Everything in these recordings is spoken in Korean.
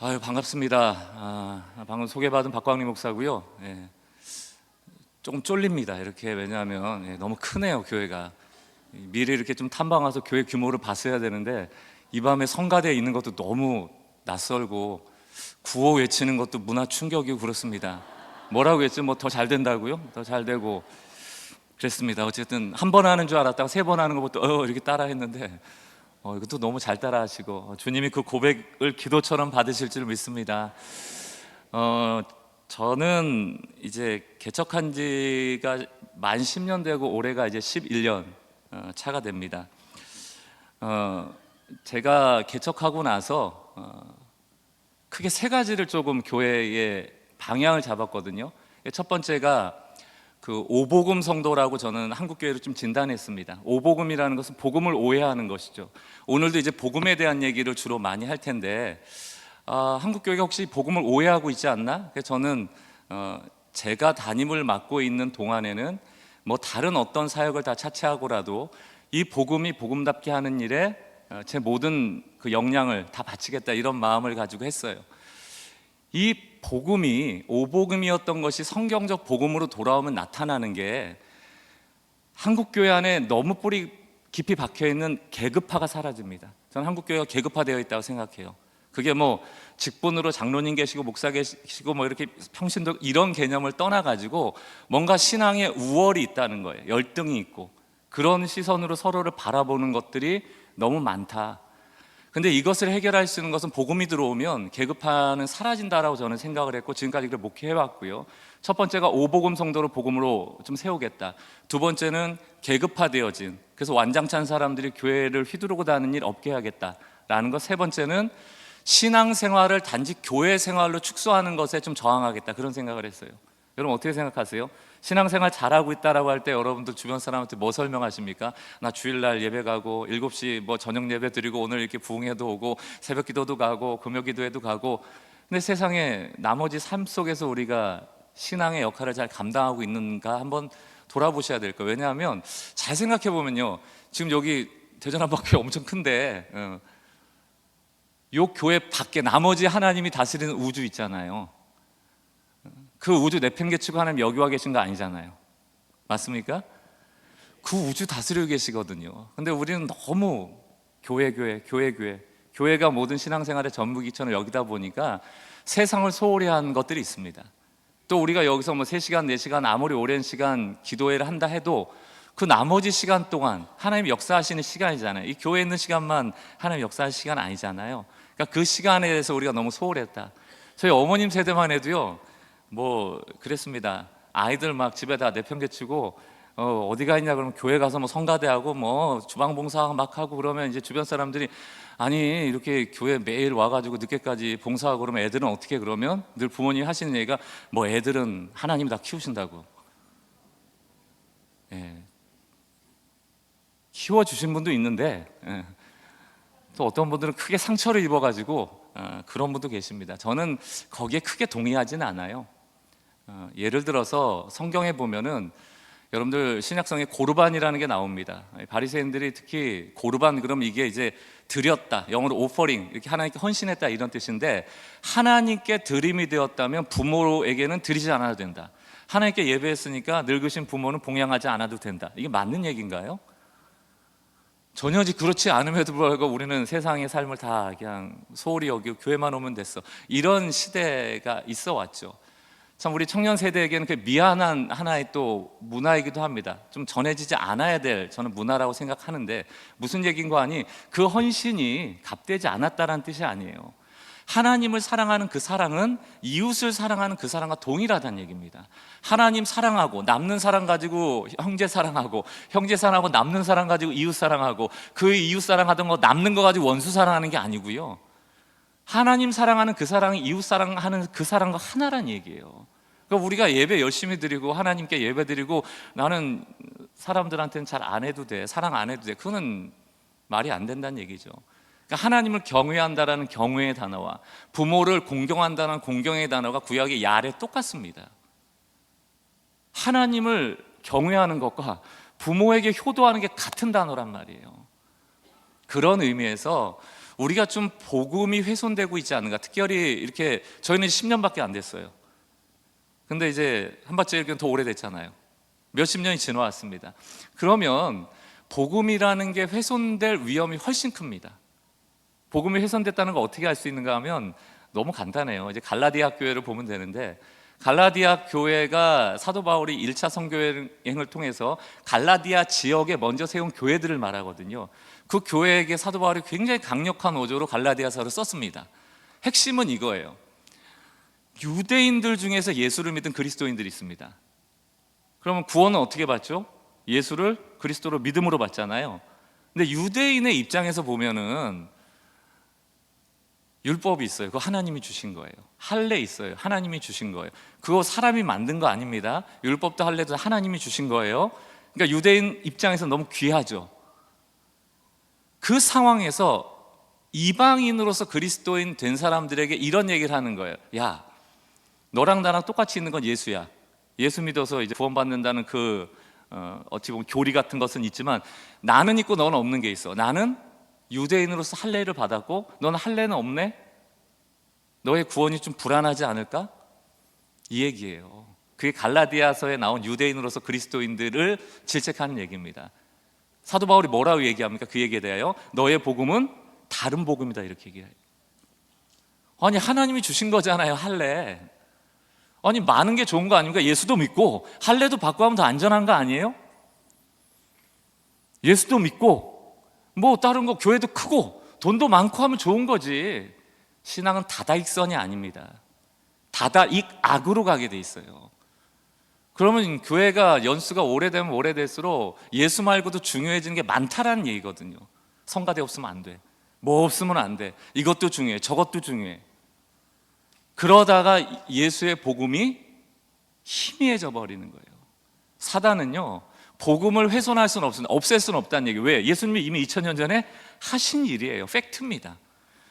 아유, 반갑습니다. 방금 소개받은 박광리 목사고요. 조금 쫄립니다. 이렇게 왜냐하면 너무 크네요, 교회가. 미리 이렇게 좀 탐방 와서 교회 규모를 봤어야 되는데 이 밤에 성가대에 있는 것도 너무 낯설고 구호 외치는 것도 문화 충격이고 그렇습니다. 뭐라고 했죠? 뭐 더 잘 된다고요? 더 잘 되고 그랬습니다. 어쨌든 한 번 하는 줄 알았다가 세 번 하는 것부터 이렇게 따라 했는데 이것도 너무 잘 따라하시고 주님이 그 고백을 기도처럼 받으실 줄 믿습니다. 저는 이제 개척한 지가 만 10년 되고 올해가 이제 11년 차가 됩니다. 제가 개척하고 나서 크게 세 가지를 조금 교회의 방향을 잡았거든요. 첫 번째가 그 오복음 성도라고 저는 한국교회를 좀 진단했습니다. 오복음이라는 것은 복음을 오해하는 것이죠. 오늘도 이제 복음에 대한 얘기를 주로 많이 할 텐데 한국교회가 혹시 복음을 오해하고 있지 않나? 그래서 저는 제가 담임을 맡고 있는 동안에는 뭐 다른 어떤 사역을 다 차치하고라도 이 복음이 복음답게 하는 일에 제 모든 그 역량을 다 바치겠다, 이런 마음을 가지고 했어요. 이 복음이 오복음이었던 것이 성경적 복음으로 돌아오면 나타나는 게 한국교회 안에 너무 뿌리 깊이 박혀있는 계급화가 사라집니다. 저는 한국교회가 계급화되어 있다고 생각해요. 그게 뭐 직분으로 장로님 계시고 목사 계시고 뭐 이렇게 평신도 이런 개념을 떠나가지고 뭔가 신앙에 우월이 있다는 거예요. 열등이 있고 그런 시선으로 서로를 바라보는 것들이 너무 많다. 근데 이것을 해결할 수 있는 것은 복음이 들어오면 계급화는 사라진다라고 저는 생각을 했고 지금까지 그걸 목회해왔고요. 첫 번째가 오복음 성도를 복음으로 좀 세우겠다. 두 번째는 계급화되어진, 그래서 완장찬 사람들이 교회를 휘두르고 다니는 일 없게 하겠다라는 것. 세 번째는 신앙생활을 단지 교회 생활로 축소하는 것에 좀 저항하겠다, 그런 생각을 했어요. 여러분 어떻게 생각하세요? 신앙생활 잘하고 있다라고 할 때 여러분들 주변 사람한테 뭐 설명하십니까? 나 주일날 예배 가고 7시 뭐 저녁 예배 드리고 오늘 이렇게 부흥회도 오고 새벽 기도도 가고 금요 기도회도 가고. 근데 세상에 나머지 삶 속에서 우리가 신앙의 역할을 잘 감당하고 있는가 한번 돌아보셔야 될 거예요. 왜냐하면 잘 생각해 보면요, 지금 여기 대전 한복교회 엄청 큰데 요 교회 밖에 나머지 하나님이 다스리는 우주 있잖아요. 그 우주 내팽개치고 하나님 여기 와 계신 거 아니잖아요. 맞습니까? 그 우주 다스리고 계시거든요. 근데 우리는 너무 교회가 모든 신앙생활의 전부기천을 여기다 보니까 세상을 소홀히 한 것들이 있습니다. 또 우리가 여기서 뭐 3시간, 4시간 아무리 오랜 시간 기도회를 한다 해도 그 나머지 시간 동안 하나님 역사하시는 시간이잖아요. 이 교회에 있는 시간만 하나님 역사하시는 시간 아니잖아요. 그러니까 그 시간에 대해서 우리가 너무 소홀했다. 저희 어머님 세대만 해도요, 뭐 그랬습니다. 아이들 막 집에다 내팽개치고 어디가 있냐 그러면 교회 가서 뭐 성가대하고 뭐 주방봉사 막 하고 그러면 이제 주변 사람들이 아니 이렇게 교회 매일 와가지고 늦게까지 봉사하고 그러면 애들은 어떻게, 그러면 늘 부모님이 하시는 얘기가 뭐 애들은 하나님이 다 키우신다고. 키워주신 분도 있는데 또 어떤 분들은 크게 상처를 입어가지고 그런 분도 계십니다. 저는 거기에 크게 동의하지는 않아요. 예를 들어서 성경에 보면은 여러분들 신약성에 고르반이라는 게 나옵니다. 바리새인들이 특히 고르반 그럼 이게 이제 드렸다, 영어로 오퍼링, 이렇게 하나님께 헌신했다 이런 뜻인데, 하나님께 드림이 되었다면 부모에게는 드리지 않아도 된다. 하나님께 예배했으니까 늙으신 부모는 봉양하지 않아도 된다. 이게 맞는 얘기인가요? 전혀 그렇지 않음에도 불구하고 우리는 세상의 삶을 다 그냥 소홀히 여기고 교회만 오면 됐어, 이런 시대가 있어 왔죠. 참 우리 청년 세대에게는 그 미안한 하나의 또 문화이기도 합니다. 좀 전해지지 않아야 될 저는 문화라고 생각하는데, 무슨 얘기인 거 아니, 그 헌신이 값되지 않았다는 뜻이 아니에요. 하나님을 사랑하는 그 사랑은 이웃을 사랑하는 그 사랑과 동일하다는 얘기입니다. 하나님 사랑하고 남는 사랑 가지고 형제 사랑하고, 형제 사랑하고 남는 사랑 가지고 이웃 사랑하고, 그 이웃 사랑하던 거 남는 거 가지고 원수 사랑하는 게 아니고요, 하나님 사랑하는 그 사랑이 이웃 사랑하는 그 사랑과 하나란 얘기예요. 그러니까 우리가 예배 열심히 드리고 하나님께 예배 드리고 나는 사람들한테는 잘 안 해도 돼, 사랑 안 해도 돼, 그거는 말이 안 된다는 얘기죠. 그러니까 하나님을 경외한다라는 경외의 단어와 부모를 공경한다는 공경의 단어가 구약의 야레 똑같습니다. 하나님을 경외하는 것과 부모에게 효도하는 게 같은 단어란 말이에요. 그런 의미에서 우리가 좀 복음이 훼손되고 있지 않은가. 특별히 이렇게 저희는 10년밖에 안 됐어요. 근데 이제 한밭제일교회는 더 오래됐잖아요. 몇십 년이 지나왔습니다. 그러면 복음이라는 게 훼손될 위험이 훨씬 큽니다. 복음이 훼손됐다는 걸 어떻게 알 수 있는가 하면 너무 간단해요. 이제 갈라디아 교회를 보면 되는데, 갈라디아 교회가 사도 바울이 1차 선교여행을 통해서 갈라디아 지역에 먼저 세운 교회들을 말하거든요. 그 교회에게 사도 바울이 굉장히 강력한 어조로 갈라디아서를 썼습니다. 핵심은 이거예요. 유대인들 중에서 예수를 믿은 그리스도인들이 있습니다. 그러면 구원은 어떻게 받죠? 예수를 그리스도로 믿음으로 받잖아요. 근데 유대인의 입장에서 보면은 율법이 있어요. 그거 하나님이 주신 거예요. 할례 있어요. 하나님이 주신 거예요. 그거 사람이 만든 거 아닙니다. 율법도 할례도 하나님이 주신 거예요. 그러니까 유대인 입장에서 너무 귀하죠. 그 상황에서 이방인으로서 그리스도인 된 사람들에게 이런 얘기를 하는 거예요. 야, 너랑 나랑 똑같이 있는 건 예수야. 예수 믿어서 이제 구원받는다는 어찌 보면 교리 같은 것은 있지만, 나는 있고 너는 없는 게 있어. 나는 유대인으로서 할례를 받았고 너는 할례는 없네? 너의 구원이 좀 불안하지 않을까? 이 얘기예요. 그게 갈라디아서에 나온 유대인으로서 그리스도인들을 질책하는 얘기입니다. 사도 바울이 뭐라고 얘기합니까? 그 얘기에 대하여 너의 복음은 다른 복음이다, 이렇게 얘기해요. 아니, 하나님이 주신 거잖아요, 할례. 아니, 많은 게 좋은 거 아닙니까? 예수도 믿고 할례도 받고 하면 더 안전한 거 아니에요? 예수도 믿고 뭐 다른 거 교회도 크고 돈도 많고 하면 좋은 거지. 신앙은 다다익선이 아닙니다. 다다익악으로 가게 돼 있어요. 그러면 교회가 연수가 오래되면 오래될수록 예수 말고도 중요해지는 게 많다라는 얘기거든요. 성가대 없으면 안 돼. 뭐 없으면 안 돼. 이것도 중요해. 저것도 중요해. 그러다가 예수의 복음이 희미해져 버리는 거예요. 사단은요, 복음을 훼손할 수는 없습니다. 없앨 수는 없다는 얘기. 왜? 예수님이 이미 2000년 전에 하신 일이에요. 팩트입니다.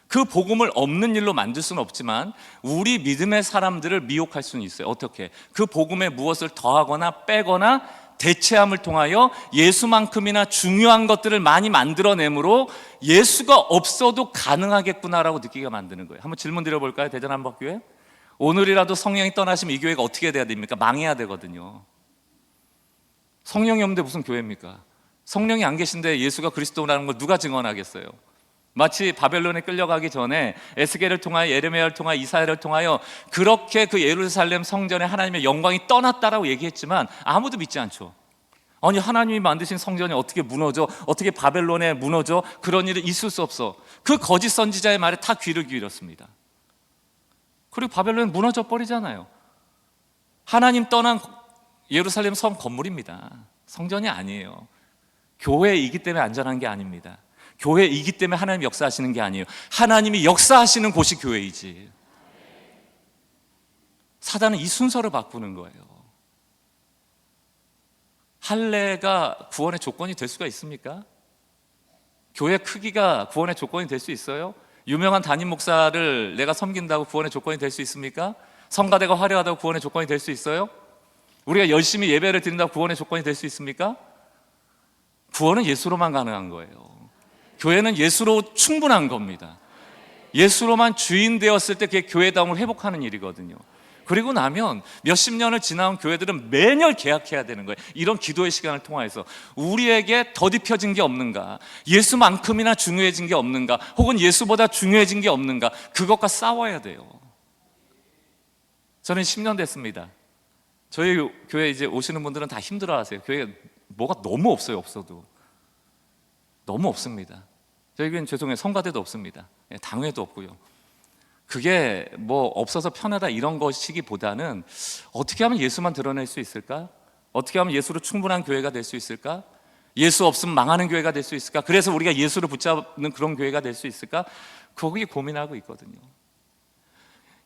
그 복음을 없는 일로 만들 수는 없지만 우리 믿음의 사람들을 미혹할 수는 있어요. 어떻게? 그 복음에 무엇을 더하거나 빼거나 대체함을 통하여 예수만큼이나 중요한 것들을 많이 만들어내므로 예수가 없어도 가능하겠구나라고 느끼게 만드는 거예요. 한번 질문 드려볼까요? 대전 한복교회? 오늘이라도 성령이 떠나시면 이 교회가 어떻게 돼야 됩니까? 망해야 되거든요. 성령이 없는데 무슨 교회입니까? 성령이 안 계신데 예수가 그리스도라는 걸 누가 증언하겠어요? 마치 바벨론에 끌려가기 전에 에스겔을 통하여, 예레미야를 통하여, 이사야를 통하여 그렇게 그 예루살렘 성전에 하나님의 영광이 떠났다라고 얘기했지만 아무도 믿지 않죠. 아니, 하나님이 만드신 성전이 어떻게 무너져? 어떻게 바벨론에 무너져? 그런 일은 있을 수 없어. 그 거짓 선지자의 말에 다 귀를 기울였습니다. 그리고 바벨론은 무너져 버리잖아요. 하나님 떠난 예루살렘 성 건물입니다. 성전이 아니에요. 교회이기 때문에 안전한 게 아닙니다. 교회이기 때문에 하나님이 역사하시는 게 아니에요. 하나님이 역사하시는 곳이 교회이지. 사단은 이 순서를 바꾸는 거예요. 할례가 구원의 조건이 될 수가 있습니까? 교회 크기가 구원의 조건이 될 수 있어요? 유명한 담임 목사를 내가 섬긴다고 구원의 조건이 될 수 있습니까? 성가대가 화려하다고 구원의 조건이 될 수 있어요? 우리가 열심히 예배를 드린다고 구원의 조건이 될 수 있습니까? 구원은 예수로만 가능한 거예요. 교회는 예수로 충분한 겁니다. 예수로만 주인 되었을 때 그게 교회다움을 회복하는 일이거든요. 그리고 나면 몇십 년을 지나온 교회들은 매년 개혁해야 되는 거예요. 이런 기도의 시간을 통해서 우리에게 더딥혀진 게 없는가, 예수만큼이나 중요해진 게 없는가, 혹은 예수보다 중요해진 게 없는가, 그것과 싸워야 돼요. 저는 10년 됐습니다. 저희 교회 이제 오시는 분들은 다 힘들어하세요. 교회에 뭐가 너무 없어요. 없어도 너무 없습니다. 저희 교회는 죄송해요, 성가대도 없습니다. 당회도 없고요. 그게 뭐 없어서 편하다 이런 것이기보다는 어떻게 하면 예수만 드러낼 수 있을까? 어떻게 하면 예수로 충분한 교회가 될 수 있을까? 예수 없으면 망하는 교회가 될 수 있을까? 그래서 우리가 예수를 붙잡는 그런 교회가 될 수 있을까? 거기에 고민하고 있거든요.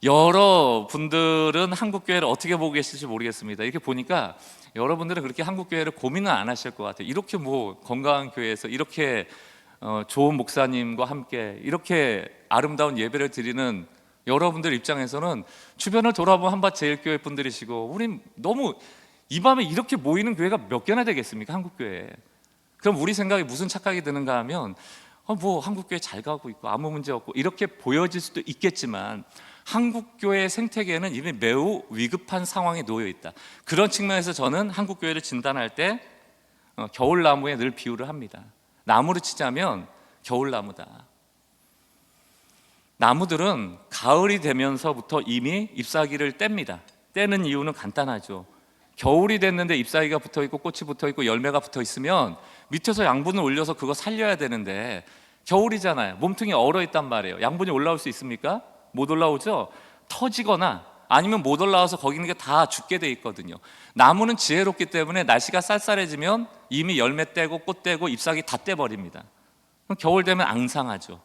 여러분들은 한국교회를 어떻게 보고 계실지 모르겠습니다. 이렇게 보니까 여러분들은 그렇게 한국교회를 고민은 안 하실 것 같아요. 이렇게 뭐 건강한 교회에서 이렇게 좋은 목사님과 함께 이렇게 아름다운 예배를 드리는 여러분들 입장에서는 주변을 돌아보면 한밭제일교회 분들이시고, 우린 너무 이 밤에 이렇게 모이는 교회가 몇 개나 되겠습니까? 한국교회에. 그럼 우리 생각에 무슨 착각이 드는가 하면 뭐 한국교회 잘 가고 있고 아무 문제 없고 이렇게 보여질 수도 있겠지만 한국교회의 생태계는 이미 매우 위급한 상황에 놓여 있다. 그런 측면에서 저는 한국교회를 진단할 때 겨울나무에 늘 비유를 합니다. 나무로 치자면 겨울나무다. 나무들은 가을이 되면서부터 이미 잎사귀를 뗍니다. 떼는 이유는 간단하죠. 겨울이 됐는데 잎사귀가 붙어있고 꽃이 붙어있고 열매가 붙어있으면 밑에서 양분을 올려서 그거 살려야 되는데 겨울이잖아요. 몸통이 얼어있단 말이에요. 양분이 올라올 수 있습니까? 못 올라오죠? 터지거나 아니면 못 올라와서 거기 있는 게 다 죽게 돼 있거든요. 나무는 지혜롭기 때문에 날씨가 쌀쌀해지면 이미 열매 떼고 꽃 떼고 잎사귀 다 떼버립니다. 그럼 겨울 되면 앙상하죠.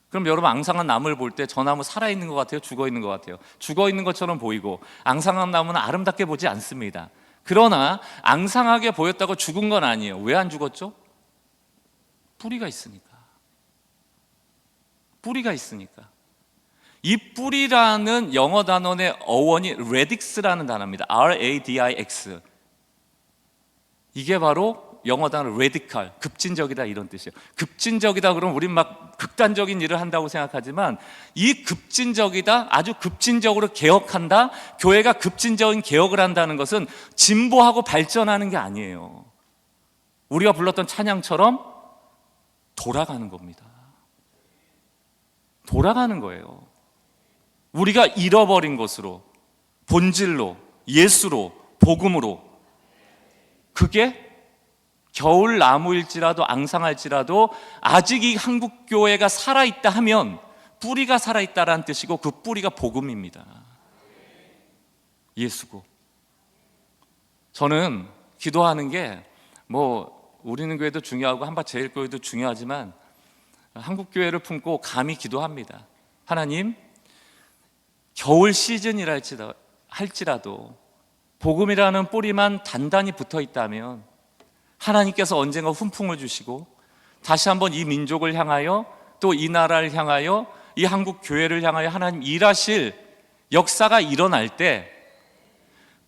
그럼 여러분 앙상한 나무를 볼 때 저 나무 살아있는 것 같아요? 죽어있는 것 같아요? 죽어있는 것처럼 보이고 앙상한 나무는 아름답게 보지 않습니다. 그러나 앙상하게 보였다고 죽은 건 아니에요. 왜 안 죽었죠? 뿌리가 있으니까. 뿌리가 있으니까. 이 뿌리라는 영어 단원의 어원이 radix라는 단어입니다. R-A-D-I-X. 이게 바로 영어 단어 radical, 급진적이다 이런 뜻이에요. 급진적이다 그러면 우린 막 극단적인 일을 한다고 생각하지만 이 급진적이다, 아주 급진적으로 개혁한다, 교회가 급진적인 개혁을 한다는 것은 진보하고 발전하는 게 아니에요. 우리가 불렀던 찬양처럼 돌아가는 겁니다. 돌아가는 거예요. 우리가 잃어버린 것으로, 본질로, 예수로, 복음으로. 그게 겨울 나무일지라도 앙상할지라도 아직 이 한국교회가 살아있다 하면 뿌리가 살아있다라는 뜻이고 그 뿌리가 복음입니다. 예수고. 저는 기도하는 게 우리는 교회도 중요하고 한밭제일교회도 중요하지만 한국교회를 품고 감히 기도합니다. 하나님, 겨울 시즌이라 할지라도 복음이라는 뿌리만 단단히 붙어 있다면 하나님께서 언젠가 훈풍을 주시고 다시 한번 이 민족을 향하여 또 이 나라를 향하여 이 한국 교회를 향하여 하나님 일하실 역사가 일어날 때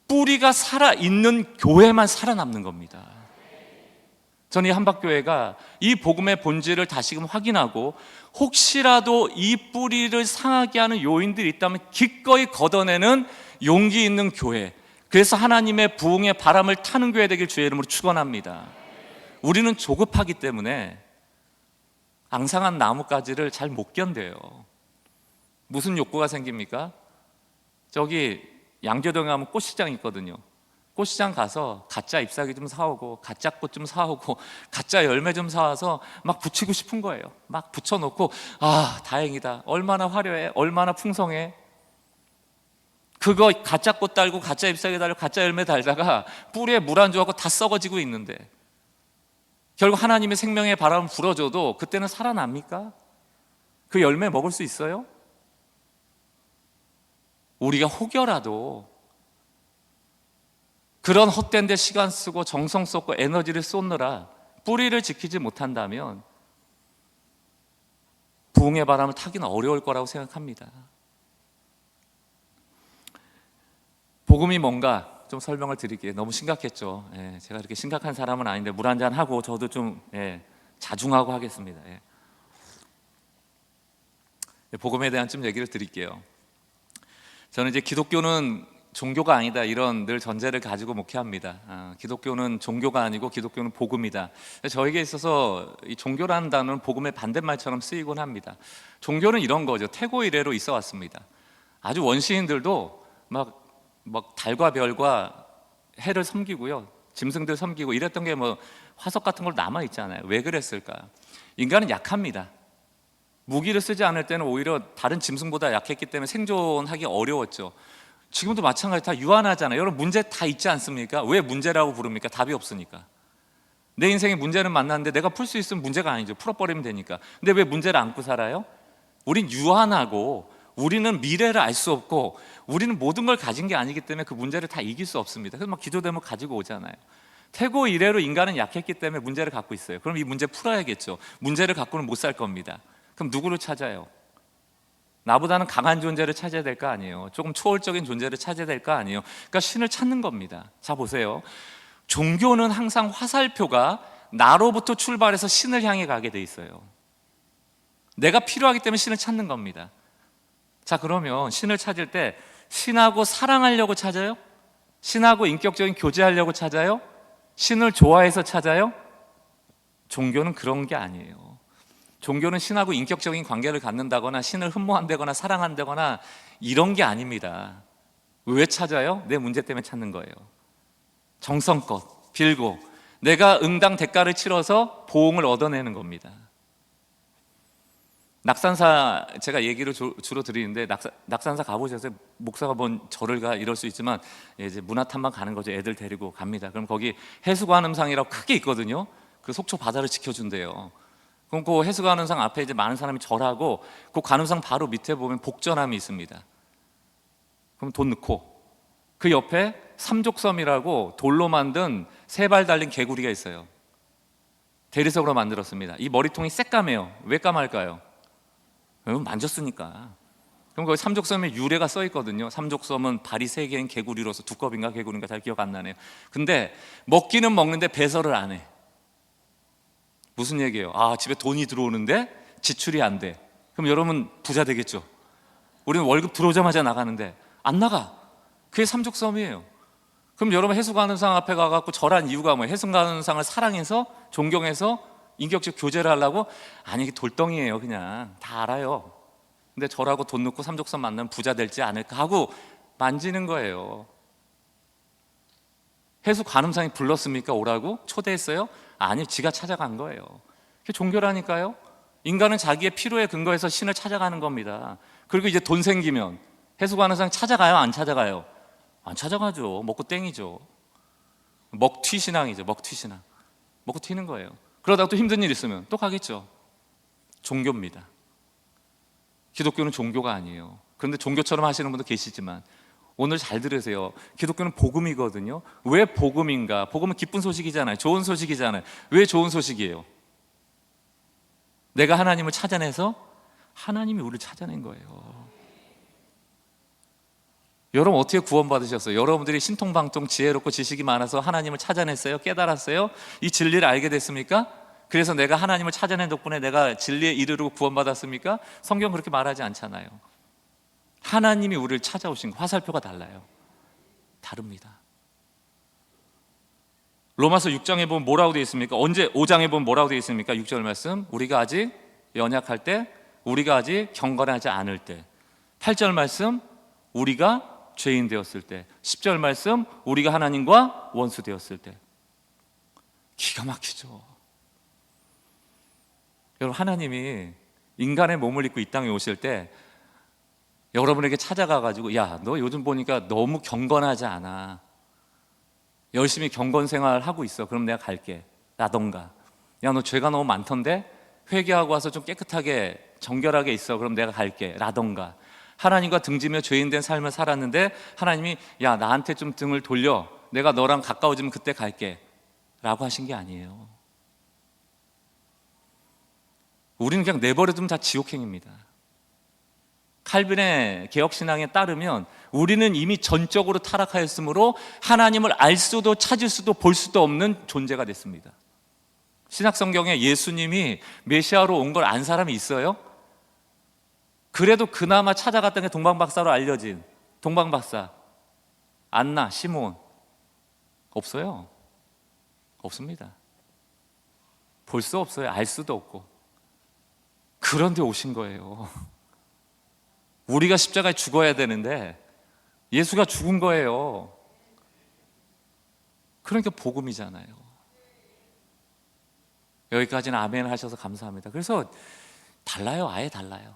뿌리가 살아있는 교회만 살아남는 겁니다. 저는 이 한박교회가 이 복음의 본질을 다시금 확인하고 혹시라도 이 뿌리를 상하게 하는 요인들이 있다면 기꺼이 걷어내는 용기 있는 교회, 그래서 하나님의 부흥의 바람을 타는 교회 되길 주의 이름으로 축원합니다. 우리는 조급하기 때문에 앙상한 나뭇가지를 잘 못 견뎌요. 무슨 욕구가 생깁니까? 저기 양교동에 가면 꽃시장 있거든요. 꽃시장 가서 가짜 잎사귀 좀 사오고 가짜 꽃 좀 사오고 가짜 열매 좀 사와서 막 붙이고 싶은 거예요. 막 붙여놓고 다행이다, 얼마나 화려해, 얼마나 풍성해. 그거 가짜 꽃 달고 가짜 잎사귀 달고 가짜 열매 달다가 뿌리에 물 안 줘갖고 다 썩어지고 있는데 결국 하나님의 생명의 바람을 불어줘도 그때는 살아납니까? 그 열매 먹을 수 있어요? 우리가 혹여라도 그런 헛된 데 시간 쓰고 정성 쏟고 에너지를 쏟느라 뿌리를 지키지 못한다면 부흥의 바람을 타기는 어려울 거라고 생각합니다. 복음이 뭔가 좀 설명을 드릴게요. 너무 심각했죠. 제가 그렇게 심각한 사람은 아닌데 물 한잔 하고 저도 좀 자중하고 하겠습니다. 복음에 대한 좀 얘기를 드릴게요. 저는 이제 기독교는 종교가 아니다 이런 늘 전제를 가지고 목회합니다. 기독교는 종교가 아니고 기독교는 복음이다. 저에게 있어서 이 종교라는 단어는 복음의 반대말처럼 쓰이곤 합니다. 종교는 이런 거죠. 태고 이래로 있어 왔습니다. 아주 원시인들도 막 달과 별과 해를 섬기고요, 짐승들 섬기고 이랬던 게 화석 같은 걸 남아 있잖아요. 왜 그랬을까? 인간은 약합니다. 무기를 쓰지 않을 때는 오히려 다른 짐승보다 약했기 때문에 생존하기 어려웠죠. 지금도 마찬가지, 다 유한하잖아요. 여러분 문제 다 있지 않습니까? 왜 문제라고 부릅니까? 답이 없으니까. 내 인생에 문제는 만났는데 내가 풀 수 있으면 문제가 아니죠. 풀어버리면 되니까. 근데 왜 문제를 안고 살아요? 우린 유한하고 우리는 미래를 알 수 없고 우리는 모든 걸 가진 게 아니기 때문에 그 문제를 다 이길 수 없습니다. 그래서 막 기도되면 가지고 오잖아요. 태고 이래로 인간은 약했기 때문에 문제를 갖고 있어요. 그럼 이 문제 풀어야겠죠. 문제를 갖고는 못 살 겁니다. 그럼 누구를 찾아요? 나보다는 강한 존재를 찾아야 될 거 아니에요. 조금 초월적인 존재를 찾아야 될 거 아니에요. 그러니까 신을 찾는 겁니다. 자 보세요. 종교는 항상 화살표가 나로부터 출발해서 신을 향해 가게 돼 있어요. 내가 필요하기 때문에 신을 찾는 겁니다. 자, 그러면 신을 찾을 때 신하고 사랑하려고 찾아요? 신하고 인격적인 교제하려고 찾아요? 신을 좋아해서 찾아요? 종교는 그런 게 아니에요. 종교는 신하고 인격적인 관계를 갖는다거나 신을 흠모한다거나 사랑한다거나 이런 게 아닙니다. 왜 찾아요? 내 문제 때문에 찾는 거예요. 정성껏 빌고 내가 응당 대가를 치러서 보응을 얻어내는 겁니다. 낙산사 제가 얘기를 주로 드리는데 낙산사 가보셨어요? 목사가 뭔 절을 가 이럴 수 있지만 이제 문화 탐방 가는 거죠. 애들 데리고 갑니다. 그럼 거기 해수관음상이라고 크게 있거든요. 그 속초 바다를 지켜준대요. 그럼 그 해수관음상 앞에 이제 많은 사람이 절하고 그 관음상 바로 밑에 보면 복전함이 있습니다. 그럼 돈 넣고 그 옆에 삼족섬이라고 돌로 만든 세 발 달린 개구리가 있어요. 대리석으로 만들었습니다. 이 머리통이 새까매요. 왜 까말까요? 만졌으니까. 그럼 거기 삼족섬에 유래가 써 있거든요. 삼족섬은 발이 세 개인 개구리로서 두꺼비인가 개구리인가 잘 기억 안 나네요. 근데 먹기는 먹는데 배설을 안 해. 무슨 얘기예요? 아, 집에 돈이 들어오는데 지출이 안 돼. 그럼 여러분 부자 되겠죠? 우리는 월급 들어오자마자 나가는데 안 나가. 그게 삼족섬이에요. 그럼 여러분 해수관음상 앞에 가갖고 절한 이유가 뭐예요? 해수관음상을 사랑해서 존경해서 인격적 교제를 하려고? 아니, 이게 돌덩이에요. 그냥 다 알아요. 근데 절하고 돈 넣고 삼족섬 만나면 부자 될지 않을까 하고 만지는 거예요. 해수관음상이 불렀습니까? 오라고? 초대했어요? 아니, 지가 찾아간 거예요. 그게 종교라니까요. 인간은 자기의 필요에 근거해서 신을 찾아가는 겁니다. 그리고 이제 돈 생기면 해수관음상 찾아가요? 안 찾아가요? 안 찾아가죠. 먹고 땡이죠. 먹튀신앙이죠. 먹튀신앙. 먹고 튀는 거예요. 그러다가 또 힘든 일 있으면 또 가겠죠. 종교입니다. 기독교는 종교가 아니에요. 그런데 종교처럼 하시는 분도 계시지만 오늘 잘 들으세요. 기독교는 복음이거든요. 왜 복음인가? 복음은 기쁜 소식이잖아요. 좋은 소식이잖아요. 왜 좋은 소식이에요? 내가 하나님을 찾아내서 하나님이 우리를 찾아낸 거예요. 여러분 어떻게 구원받으셨어요? 여러분들이 신통방통 지혜롭고 지식이 많아서 하나님을 찾아냈어요? 깨달았어요? 이 진리를 알게 됐습니까? 그래서 내가 하나님을 찾아낸 덕분에 내가 진리에 이르르고 구원받았습니까? 성경 그렇게 말하지 않잖아요. 하나님이 우리를 찾아오신 거, 화살표가 달라요. 다릅니다. 로마서 6장에 보면 뭐라고 되어 있습니까? 5장에 보면 뭐라고 되어 있습니까? 6절 말씀, 우리가 아직 연약할 때, 우리가 아직 경건하지 않을 때. 8절 말씀, 우리가 죄인 되었을 때. 10절 말씀, 우리가 하나님과 원수 되었을 때. 기가 막히죠. 여러분, 하나님이 인간의 몸을 입고 이 땅에 오실 때 여러분에게 찾아가가지고, 야, 너 요즘 보니까 너무 경건하지 않아. 열심히 경건 생활하고 있어. 그럼 내가 갈게. 라던가, 야, 너 죄가 너무 많던데 회개하고 와서 좀 깨끗하게 정결하게 있어. 그럼 내가 갈게. 라던가, 하나님과 등지며 죄인된 삶을 살았는데 하나님이, 야, 나한테 좀 등을 돌려. 내가 너랑 가까워지면 그때 갈게. 라고 하신 게 아니에요. 우리는 그냥 내버려두면 다 지옥행입니다. 칼빈의 개혁신앙에 따르면 우리는 이미 전적으로 타락하였으므로 하나님을 알 수도 찾을 수도 볼 수도 없는 존재가 됐습니다. 신약성경에 예수님이 메시아로 온 걸 안 사람이 있어요? 그래도 그나마 찾아갔던 게 동방박사로 알려진 동방박사 안나, 시몬. 없어요. 없습니다. 볼 수 없어요. 알 수도 없고. 그런데 오신 거예요. 우리가 십자가에 죽어야 되는데 예수가 죽은 거예요. 그러니까 복음이잖아요. 여기까지는 아멘 하셔서 감사합니다. 그래서 달라요. 아예 달라요.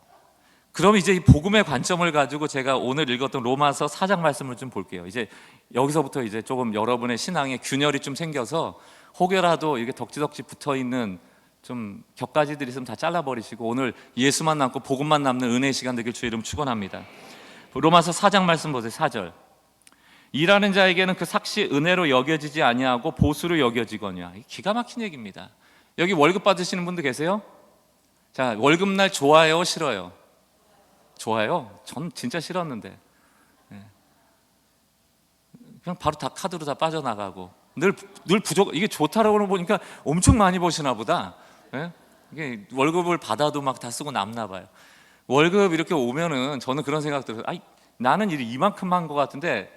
그럼 이제 이 복음의 관점을 가지고 제가 오늘 읽었던 로마서 4장 말씀을 좀 볼게요. 이제 여기서부터 이제 조금 여러분의 신앙에 균열이 좀 생겨서 혹여라도 이게 덕지덕지 붙어있는 좀 격가지들이 있으면 다 잘라버리시고 오늘 예수만 남고 복음만 남는 은혜의 시간 되길 주의 이름 축원합니다. 로마서 4장 말씀 보세요. 4절, 일하는 자에게는 그 삭시 은혜로 여겨지지 아니하고 보수로 여겨지거냐. 기가 막힌 얘기입니다. 여기 월급 받으시는 분들 계세요? 자, 월급날 좋아요, 싫어요? 좋아요. 전 진짜 싫었는데 그냥 바로 다 카드로 다 빠져나가고 늘 부족. 이게 좋다라고 보니까 엄청 많이 버시나 보다. 예? 이게 월급을 받아도 막 다 쓰고 남나 봐요. 월급 이렇게 오면은 저는 그런 생각 들어요. 아이, 나는 일을 이만큼 한 것 같은데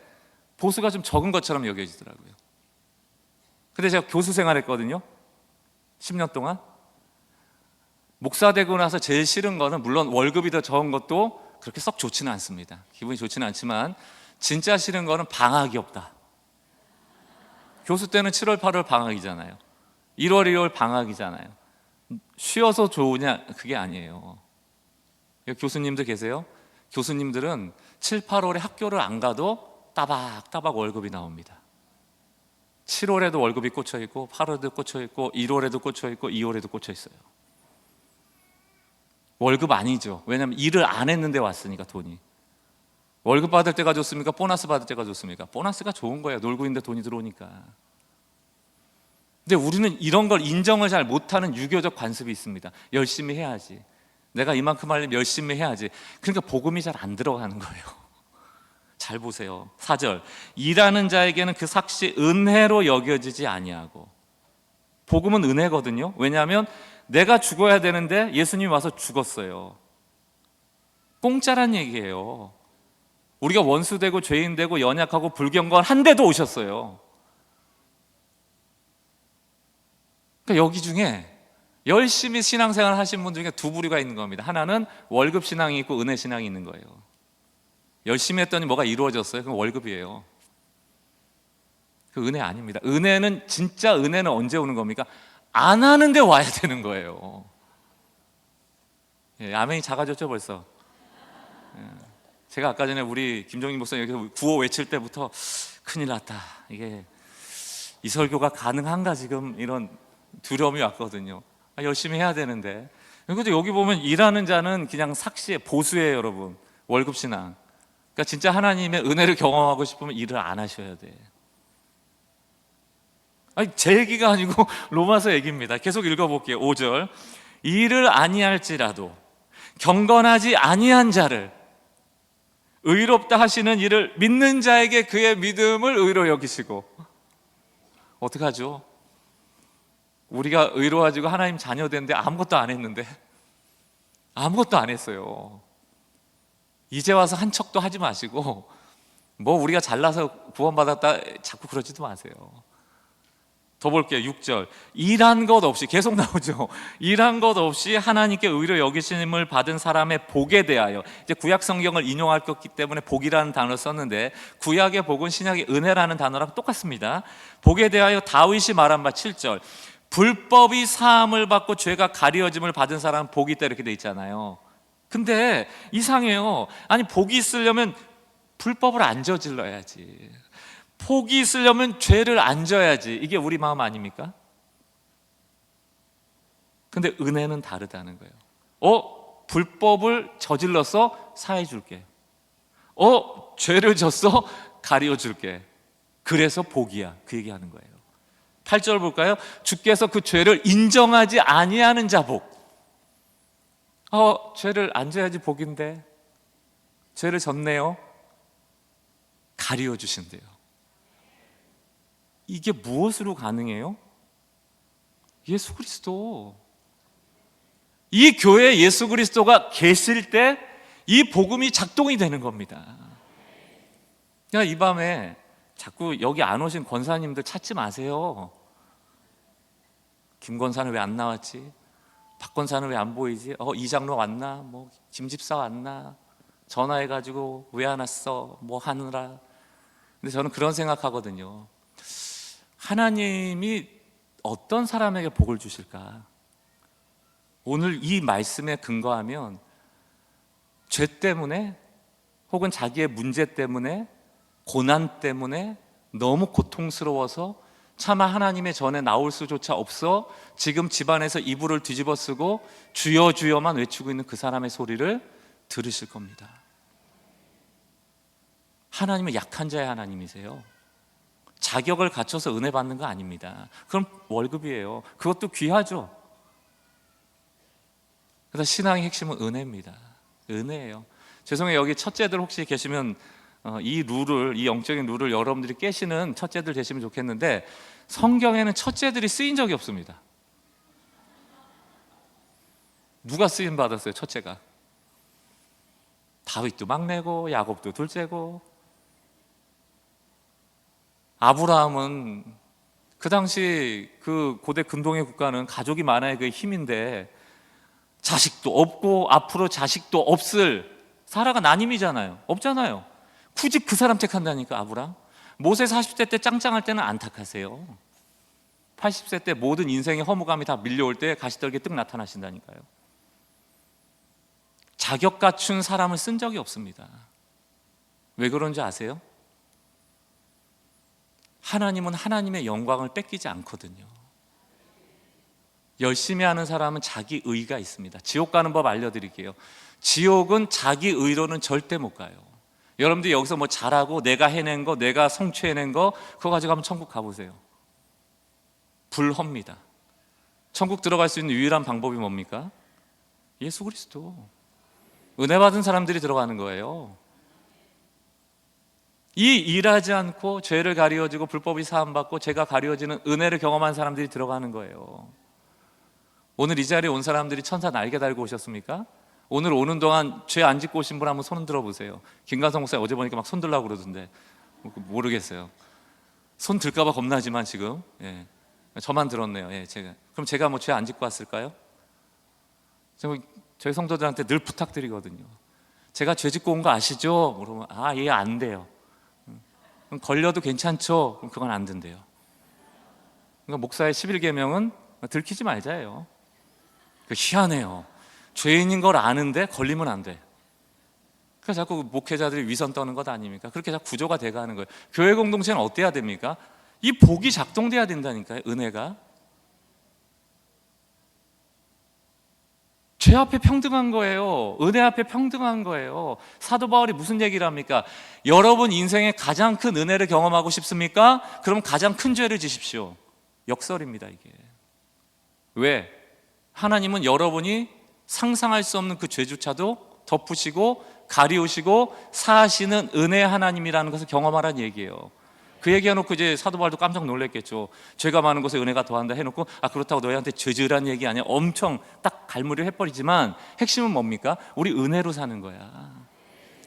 보수가 좀 적은 것처럼 여겨지더라고요. 근데 제가 교수 생활했거든요. 10년 동안. 목사 되고 나서 제일 싫은 거는, 물론 월급이 더 적은 것도 그렇게 썩 좋지는 않습니다. 기분이 좋지는 않지만 진짜 싫은 거는 방학이 없다. 교수 때는 7월 8월 방학이잖아요. 1월 2월 방학이잖아요. 쉬어서 좋으냐? 그게 아니에요. 교수님들 계세요? 교수님들은 7, 8월에 학교를 안 가도 따박따박 월급이 나옵니다. 7월에도 월급이 꽂혀 있고 8월에도 꽂혀 있고 1월에도 꽂혀 있고 2월에도 꽂혀 있어요. 월급 아니죠. 왜냐하면 일을 안 했는데 왔으니까. 돈이 월급 받을 때가 좋습니까? 보너스 받을 때가 좋습니까? 보너스가 좋은 거예요. 놀고 있는데 돈이 들어오니까. 근데 우리는 이런 걸 인정을 잘 못하는 유교적 관습이 있습니다. 열심히 해야지, 내가 이만큼 하려면 열심히 해야지. 그러니까 복음이 잘 안 들어가는 거예요. 잘 보세요. 4절, 일하는 자에게는 그 삭시 은혜로 여겨지지 아니하고. 복음은 은혜거든요. 왜냐하면 내가 죽어야 되는데 예수님이 와서 죽었어요. 공짜란 얘기예요. 우리가 원수되고 죄인되고 연약하고 불경건한데도 오셨어요. 그러니까 여기 중에 열심히 신앙생활 하신 분 중에 두 부류가 있는 겁니다. 하나는 월급 신앙이 있고 은혜 신앙이 있는 거예요. 열심히 했더니 뭐가 이루어졌어요? 그건 월급이에요. 그 은혜 아닙니다. 은혜는, 진짜 은혜는 언제 오는 겁니까? 안 하는데 와야 되는 거예요. 예, 아멘이 작아졌죠 벌써. 예, 제가 아까 전에 우리 김정인 목사님 여기서 구호 외칠 때부터 큰일 났다, 이게 이 설교가 가능한가 지금, 이런 두려움이 왔거든요. 열심히 해야 되는데. 근데 여기 보면 일하는 자는 그냥 삭시의 보수예요, 여러분. 월급 신앙. 그러니까 진짜 하나님의 은혜를 경험하고 싶으면 일을 안 하셔야 돼. 아니, 제 얘기가 아니고 로마서 얘기입니다. 계속 읽어볼게요. 5절, 일을 아니할지라도 경건하지 아니한 자를 의롭다 하시는 이를 믿는 자에게 그의 믿음을 의로 여기시고. 어떡하죠? 우리가 의로워지고 하나님 자녀 됐는데 아무것도 안 했는데, 아무것도 안 했어요. 이제 와서 한 척도 하지 마시고, 뭐 우리가 잘나서 구원받았다 자꾸 그러지도 마세요. 더 볼게요. 6절, 일한 것 없이, 계속 나오죠. 일한 것 없이 하나님께 의로 여기심을 받은 사람의 복에 대하여. 이제 구약 성경을 인용할 거기 때문에 복이라는 단어를 썼는데, 구약의 복은 신약의 은혜라는 단어랑 똑같습니다. 복에 대하여 다윗이 말한 바. 7절, 불법이 사함을 받고 죄가 가려짐을 받은 사람은 복이 있다, 이렇게 돼 있잖아요. 근데 이상해요. 아니, 복이 있으려면 불법을 안 저질러야지, 복이 있으려면 죄를 안 져야지. 이게 우리 마음 아닙니까? 근데 은혜는 다르다는 거예요. 불법을 저질렀어? 사해 줄게. 죄를 졌어? 가려 줄게. 그래서 복이야. 그 얘기하는 거예요. 8절 볼까요? 주께서 그 죄를 인정하지 아니하는 자 복. 죄를 안 져야지 복인데 죄를 졌네요. 가려 주신대요. 이게 무엇으로 가능해요? 예수 그리스도. 이 교회에 예수 그리스도가 계실 때 이 복음이 작동이 되는 겁니다. 그러니까 이 밤에 자꾸 여기 안 오신 권사님들 찾지 마세요. 김 권사는 왜 안 나왔지? 박 권사는 왜 안 보이지? 이 장로 왔나? 뭐 김 집사 왔나? 전화해가지고 왜 안 왔어? 뭐 하느라. 근데 저는 그런 생각하거든요. 하나님이 어떤 사람에게 복을 주실까? 오늘 이 말씀에 근거하면 죄 때문에, 혹은 자기의 문제 때문에, 고난 때문에 너무 고통스러워서 차마 하나님의 전에 나올 수조차 없어 지금 집안에서 이불을 뒤집어 쓰고 주여 주여만 외치고 있는 그 사람의 소리를 들으실 겁니다. 하나님은 약한 자의 하나님이세요. 자격을 갖춰서 은혜 받는 거 아닙니다. 그럼 월급이에요. 그것도 귀하죠. 그래서 신앙의 핵심은 은혜입니다. 은혜예요. 죄송해요. 여기 첫째들 혹시 계시면 이 룰을, 이 영적인 룰을 여러분들이 깨시는 첫째들 되시면 좋겠는데, 성경에는 첫째들이 쓰인 적이 없습니다. 누가 쓰임 받았어요? 첫째가. 다윗도 막내고 야곱도 둘째고. 아브라함은 그 당시 그 고대 근동의 국가는 가족이 많아야 그 힘인데 자식도 없고 앞으로 자식도 없을, 사라가 난임이잖아요. 없잖아요. 굳이 그 사람 택한다니까. 아브라함. 모세 40대 때 짱짱할 때는 안 탁하세요. 80세 때 모든 인생의 허무감이 다 밀려올 때 가시떨기 뜩 나타나신다니까요. 자격 갖춘 사람을 쓴 적이 없습니다. 왜 그런지 아세요? 하나님은 하나님의 영광을 뺏기지 않거든요. 열심히 하는 사람은 자기 의가 있습니다. 지옥 가는 법 알려드릴게요. 지옥은 자기 의로는 절대 못 가요. 여러분들이 여기서 뭐 잘하고 내가 해낸 거, 내가 성취해낸 거, 그거 가지고 한번 천국 가보세요. 불허입니다. 천국 들어갈 수 있는 유일한 방법이 뭡니까? 예수 그리스도. 은혜 받은 사람들이 들어가는 거예요. 이 일하지 않고 죄를 가리워지고 불법이 사함받고 죄가 가리워지는 은혜를 경험한 사람들이 들어가는 거예요. 오늘 이 자리에 온 사람들이 천사 날개 달고 오셨습니까? 오늘 오는 동안 죄 안 짓고 오신 분 한번 손 들어보세요. 김관성 목사님 어제 보니까 막 손 들라고 그러던데 모르겠어요. 손 들까 봐 겁나지만 지금 저만 들었네요. 그럼 제가 뭐 죄 안 짓고 왔을까요? 저희 성도들한테 늘 부탁드리거든요. 제가 죄 짓고 온 거 아시죠? 그러면 예, 안 돼요. 그럼 걸려도 괜찮죠? 그럼 그건 안 된대요. 그러니까 목사의 11계명은 들키지 말자예요. 희한해요. 죄인인 걸 아는데 걸리면 안 돼. 그래서 자꾸 목회자들이 위선 떠는 것 아닙니까? 그렇게 자꾸 구조가 돼가는 거예요. 교회 공동체는 어때야 됩니까? 이 복이 작동돼야 된다니까요. 은혜가. 죄 앞에 평등한 거예요. 은혜 앞에 평등한 거예요. 사도 바울이 무슨 얘기를 합니까? 여러분 인생에 가장 큰 은혜를 경험하고 싶습니까? 그럼 가장 큰 죄를 지십시오. 역설입니다, 이게. 왜? 하나님은 여러분이 상상할 수 없는 그 죄조차도 덮으시고 가리우시고 사하시는 은혜 하나님이라는 것을 경험하라는 얘기예요. 그 얘기해놓고 이제 사도 바울도 깜짝 놀랐겠죠. 죄가 많은 곳에 은혜가 더한다 해놓고 그렇다고 너희한테 죄질한 얘기 아니야. 엄청 딱 갈무리를 해버리지만 핵심은 뭡니까? 우리 은혜로 사는 거야.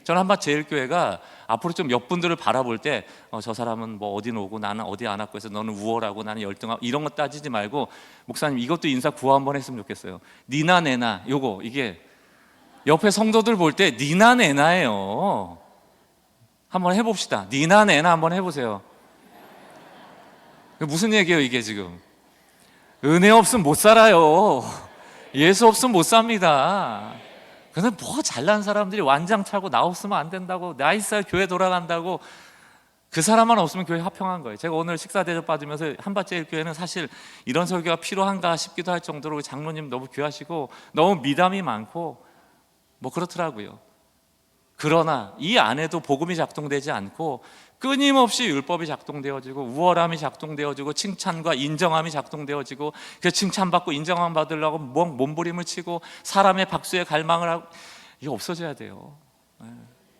저는 한밭제일교회가 앞으로 좀 몇 분들을 바라볼 때 저 사람은 뭐 어디 오고 나는 어디 안 왔고 해서 너는 우월하고 나는 열등하고 이런 거 따지지 말고 목사님 이것도 인사 구호 한번 했으면 좋겠어요. 니나 내나. 요거 이게 옆에 성도들 볼 때 니나 내나예요. 한번 해봅시다. 니나 내나 한번 해보세요. 무슨 얘기예요 이게 지금? 은혜 없으면 못 살아요. 예수 없으면 못 삽니다. 그래서 뭐 잘난 사람들이 완장 차고 나 없으면 안 된다고, 나 있어야 교회 돌아간다고, 그 사람만 없으면 교회 화평한 거예요. 제가 오늘 식사 대접 받으면서 한밭제일교회는 사실 이런 설교가 필요한가 싶기도 할 정도로 장로님 너무 귀하시고 너무 미담이 많고 뭐 그렇더라고요. 그러나 이 안에도 복음이 작동되지 않고 끊임없이 율법이 작동되어지고 우월함이 작동되어지고 칭찬과 인정함이 작동되어지고 그 칭찬받고 인정함 받으려고 몸부림을 치고 사람의 박수에 갈망을 하고, 이게 없어져야 돼요.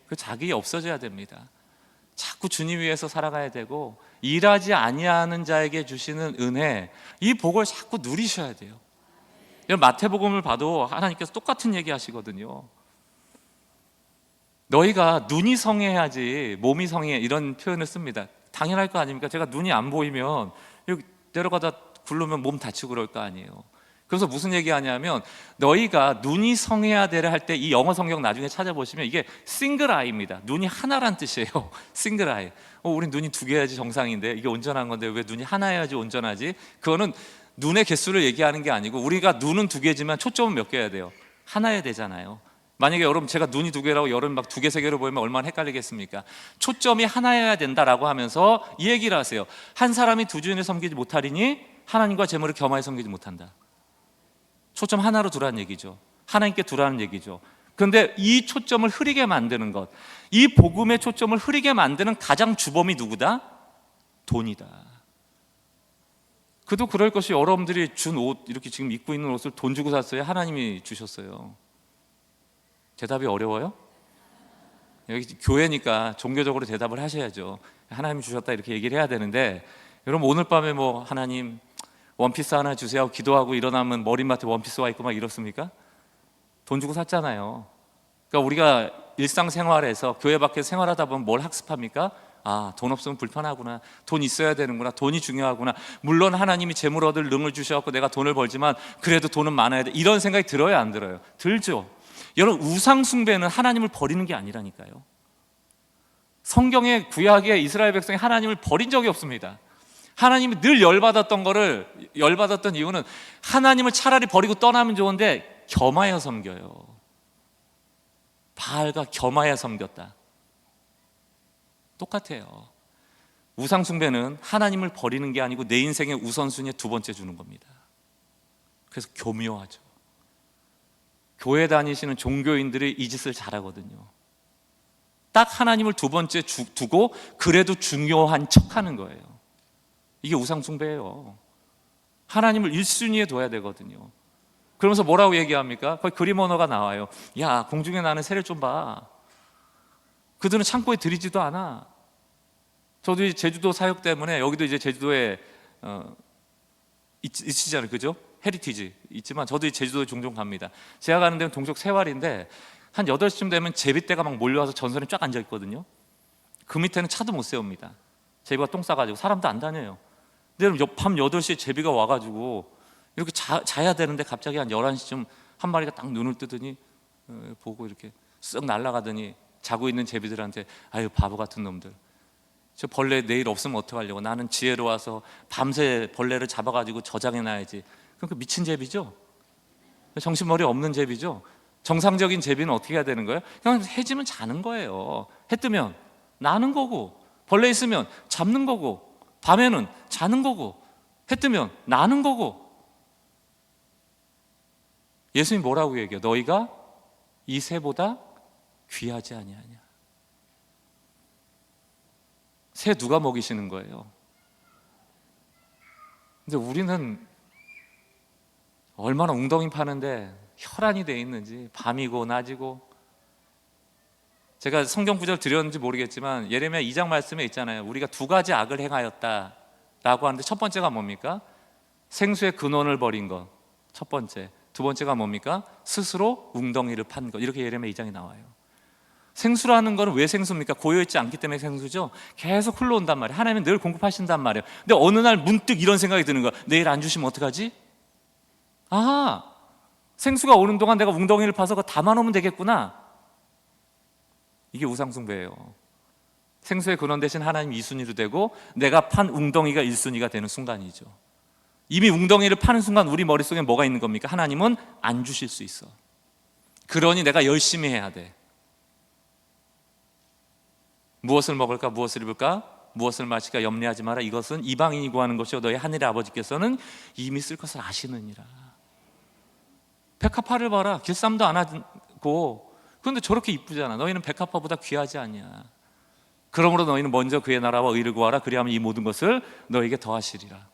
그 자기 없어져야 됩니다. 자꾸 주님 위해서 살아가야 되고 일하지 아니하는 자에게 주시는 은혜, 이 복을 자꾸 누리셔야 돼요. 마태복음을 봐도 하나님께서 똑같은 얘기 하시거든요. 너희가 눈이 성해야지 몸이 성해, 이런 표현을 씁니다. 당연할 거 아닙니까? 제가 눈이 안 보이면 여기 내려가다 굴르면 몸 다치고 그럴 거 아니에요. 그래서 무슨 얘기하냐면 너희가 눈이 성해야 되려 할 때, 이 영어 성경 나중에 찾아보시면 이게 싱글 아이입니다. 눈이 하나란 뜻이에요. 싱글 아이. 우린 눈이 두 개야지 정상인데 이게 온전한 건데 왜 눈이 하나여야지 온전하지? 그거는 눈의 개수를 얘기하는 게 아니고 우리가 눈은 두 개지만 초점은 몇 개여야 돼요? 하나여야 되잖아요. 만약에 여러분 제가 눈이 두 개라고 여러분 막 두 개, 세 개로 보이면 얼마나 헷갈리겠습니까? 초점이 하나여야 된다라고 하면서 이 얘기를 하세요. 한 사람이 두 주인을 섬기지 못하리니 하나님과 재물을 겸하여 섬기지 못한다. 초점 하나로 두라는 얘기죠. 하나님께 두라는 얘기죠. 그런데 이 초점을 흐리게 만드는 것, 이 복음의 초점을 흐리게 만드는 가장 주범이 누구다? 돈이다. 그도 그럴 것이 여러분들이 준 옷, 이렇게 지금 입고 있는 옷을 돈 주고 샀어요? 하나님이 주셨어요? 대답이 어려워요? 여기 교회니까 종교적으로 대답을 하셔야죠. 하나님이 주셨다 이렇게 얘기를 해야 되는데, 여러분 오늘 밤에 하나님 원피스 하나 주세요 하고 기도하고 일어나면 머리맡에 원피스가 있고 막 이렇습니까? 돈 주고 샀잖아요. 그러니까 우리가 일상생활에서 교회 밖에 생활하다 보면 뭘 학습합니까? 아, 돈 없으면 불편하구나. 돈 있어야 되는구나. 돈이 중요하구나. 물론 하나님이 재물 얻을 능을 주셔서 내가 돈을 벌지만 그래도 돈은 많아야 돼. 이런 생각이 들어요, 안 들어요? 들죠. 여러분, 우상 숭배는 하나님을 버리는 게 아니라니까요. 성경의 구약에 이스라엘 백성이 하나님을 버린 적이 없습니다. 하나님이 늘 열받았던 이유는 하나님을 차라리 버리고 떠나면 좋은데 겸하여 섬겨요. 바알과 겸하여 섬겼다. 똑같아요. 우상 숭배는 하나님을 버리는 게 아니고 내 인생의 우선순위에 두 번째 주는 겁니다. 그래서 교묘하죠. 교회 다니시는 종교인들이 이 짓을 잘하거든요. 딱 하나님을 두 번째 두고 그래도 중요한 척하는 거예요. 이게 우상 숭배예요. 하나님을 1순위에 둬야 되거든요. 그러면서 뭐라고 얘기합니까? 거기 그림 언어가 나와요. 야, 공중에 나는 새를 좀 봐. 그들은 창고에 들이지도 않아. 저도 이제 제주도 사역 때문에 여기도 이제 제주도에 있으잖아요, 그죠? 헤리티지 있지만 저도 이 제주도에 종종 갑니다. 제가 가는 데는 동쪽 새활인데 한 8시쯤 되면 제비떼가 막 몰려와서 전선에 쫙 앉아 있거든요. 그 밑에는 차도 못 세웁니다. 제비가 똥 싸가지고 사람도 안 다녀요. 근데 밤 8시에 제비가 와가지고 이렇게 자야 되는데 갑자기 한 11시쯤 한 마리가 딱 눈을 뜨더니 보고 이렇게 쓱 날아가더니 자고 있는 제비들한테 아유 바보 같은 놈들, 저 벌레 내일 없으면 어떡하려고, 나는 지혜로워서 밤새 벌레를 잡아가지고 저장해놔야지. 그러니까 미친 제비죠. 정신머리 없는 제비죠. 정상적인 제비는 어떻게 해야 되는 거예요? 그냥 해지면 자는 거예요. 해 뜨면 나는 거고, 벌레 있으면 잡는 거고, 밤에는 자는 거고, 해 뜨면 나는 거고. 예수님 뭐라고 얘기해요? 너희가 이 새보다 귀하지 아니하냐. 새 누가 먹이시는 거예요? 근데 우리는 얼마나 웅덩이 파는데 혈안이 돼 있는지, 밤이고 낮이고. 제가 성경 구절 드렸는지 모르겠지만 예레미야 2장 말씀에 있잖아요. 우리가 두 가지 악을 행하였다라고 하는데 첫 번째가 뭡니까? 생수의 근원을 버린 것, 첫 번째. 두 번째가 뭡니까? 스스로 웅덩이를 판 것. 이렇게 예레미야 2장이 나와요. 생수라는 거는 왜 생수입니까? 고여있지 않기 때문에 생수죠. 계속 흘러온단 말이에요. 하나님은 늘 공급하신단 말이에요. 근데 어느 날 문득 이런 생각이 드는 거야. 내일 안 주시면 어떡하지? 아, 생수가 오는 동안 내가 웅덩이를 파서 그거 담아놓으면 되겠구나. 이게 우상숭배예요. 생수의 근원 대신 하나님 2순위로 되고 내가 판 웅덩이가 1순위가 되는 순간이죠. 이미 웅덩이를 파는 순간 우리 머릿속에 뭐가 있는 겁니까? 하나님은 안 주실 수 있어. 그러니 내가 열심히 해야 돼. 무엇을 먹을까, 무엇을 입을까, 무엇을 마실까 염려하지 마라. 이것은 이방인이 구하는 것이요 너희 하늘의 아버지께서는 이미 쓸 것을 아시느니라. 백합화를 봐라. 길쌈도 안 하고, 그런데 저렇게 이쁘잖아. 너희는 백합화보다 귀하지 않냐. 그러므로 너희는 먼저 그의 나라와 의를 구하라. 그리하면 이 모든 것을 너희에게 더하시리라.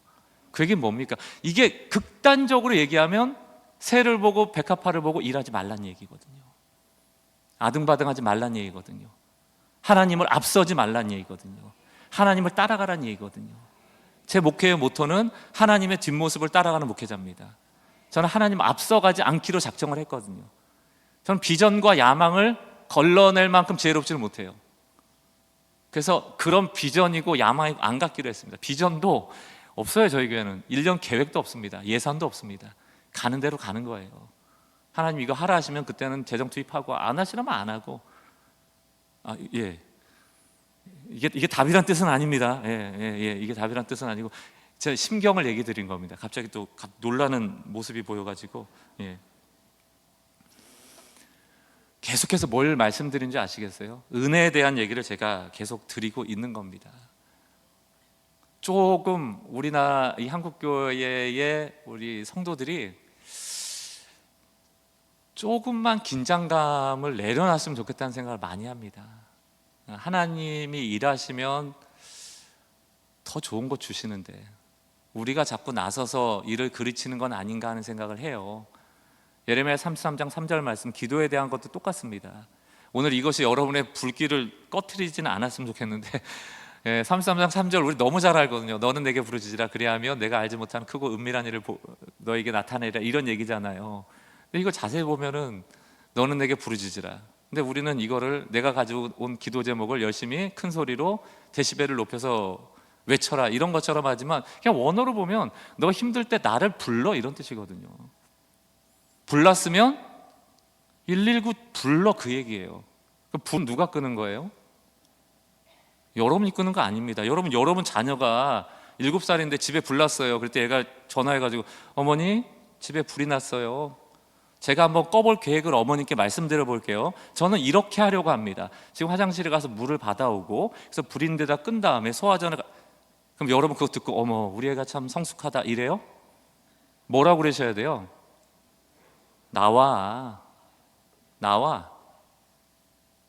그게 뭡니까? 이게 극단적으로 얘기하면 새를 보고 백합화를 보고 일하지 말란 얘기거든요. 아등바등하지 말란 얘기거든요. 하나님을 앞서지 말란 얘기거든요. 하나님을 따라가란 얘기거든요. 제 목회의 모토는 하나님의 뒷모습을 따라가는 목회자입니다. 저는 하나님 앞서가지 않기로 작정을 했거든요. 저는 비전과 야망을 걸러낼 만큼 지혜롭지는 못해요. 그래서 그런 비전이고 야망이 안 갖기로 했습니다. 비전도 없어요. 저희 교회는 1년 계획도 없습니다. 예산도 없습니다. 가는 대로 가는 거예요. 하나님 이거 하라 하시면 그때는 재정 투입하고, 안 하시라면 안 하고. 예. 이게 답이란 뜻은 아닙니다. 이게 답이란 뜻은 아니고 제 심경을 얘기 드린 겁니다. 갑자기 또 놀라는 모습이 보여가지고. 예. 계속해서 뭘 말씀드린지 아시겠어요? 은혜에 대한 얘기를 제가 계속 드리고 있는 겁니다. 조금 우리나라 이 한국교회의 우리 성도들이 조금만 긴장감을 내려놨으면 좋겠다는 생각을 많이 합니다. 하나님이 일하시면 더 좋은 것 주시는데 우리가 자꾸 나서서 일을 그르치는 건 아닌가 하는 생각을 해요. 예레미야 33장 3절 말씀, 기도에 대한 것도 똑같습니다. 오늘 이것이 여러분의 불길을 꺼트리지는 않았으면 좋겠는데 33장 3절 우리 너무 잘 알거든요. 너는 내게 부르짖으라 그리하면 내가 알지 못한 크고 은밀한 일을 너에게 나타내리라, 이런 얘기잖아요. 근데 이거 자세히 보면은 너는 내게 부르짖으라. 근데 우리는 이거를 내가 가지고 온 기도 제목을 열심히 큰 소리로 데시벨을 높여서 외쳐라 이런 것처럼 하지만 그냥 원어로 보면 너 힘들 때 나를 불러 이런 뜻이거든요. 불렀으면 119 불러 그 얘기예요. 그 불 누가 끄는 거예요? 여러분이 끄는 거 아닙니다. 여러분 자녀가 7살인데 집에 불 났어요. 그럴 때 얘가 전화해가지고 어머니 집에 불이 났어요. 제가 한번 꺼볼 계획을 어머님께 말씀드려 볼게요. 저는 이렇게 하려고 합니다. 지금 화장실에 가서 물을 받아오고 그래서 불인 데다 끈 다음에 소화전을 그럼 여러분 그거 듣고 어머 우리 애가 참 성숙하다 이래요? 뭐라고 그러셔야 돼요? 나와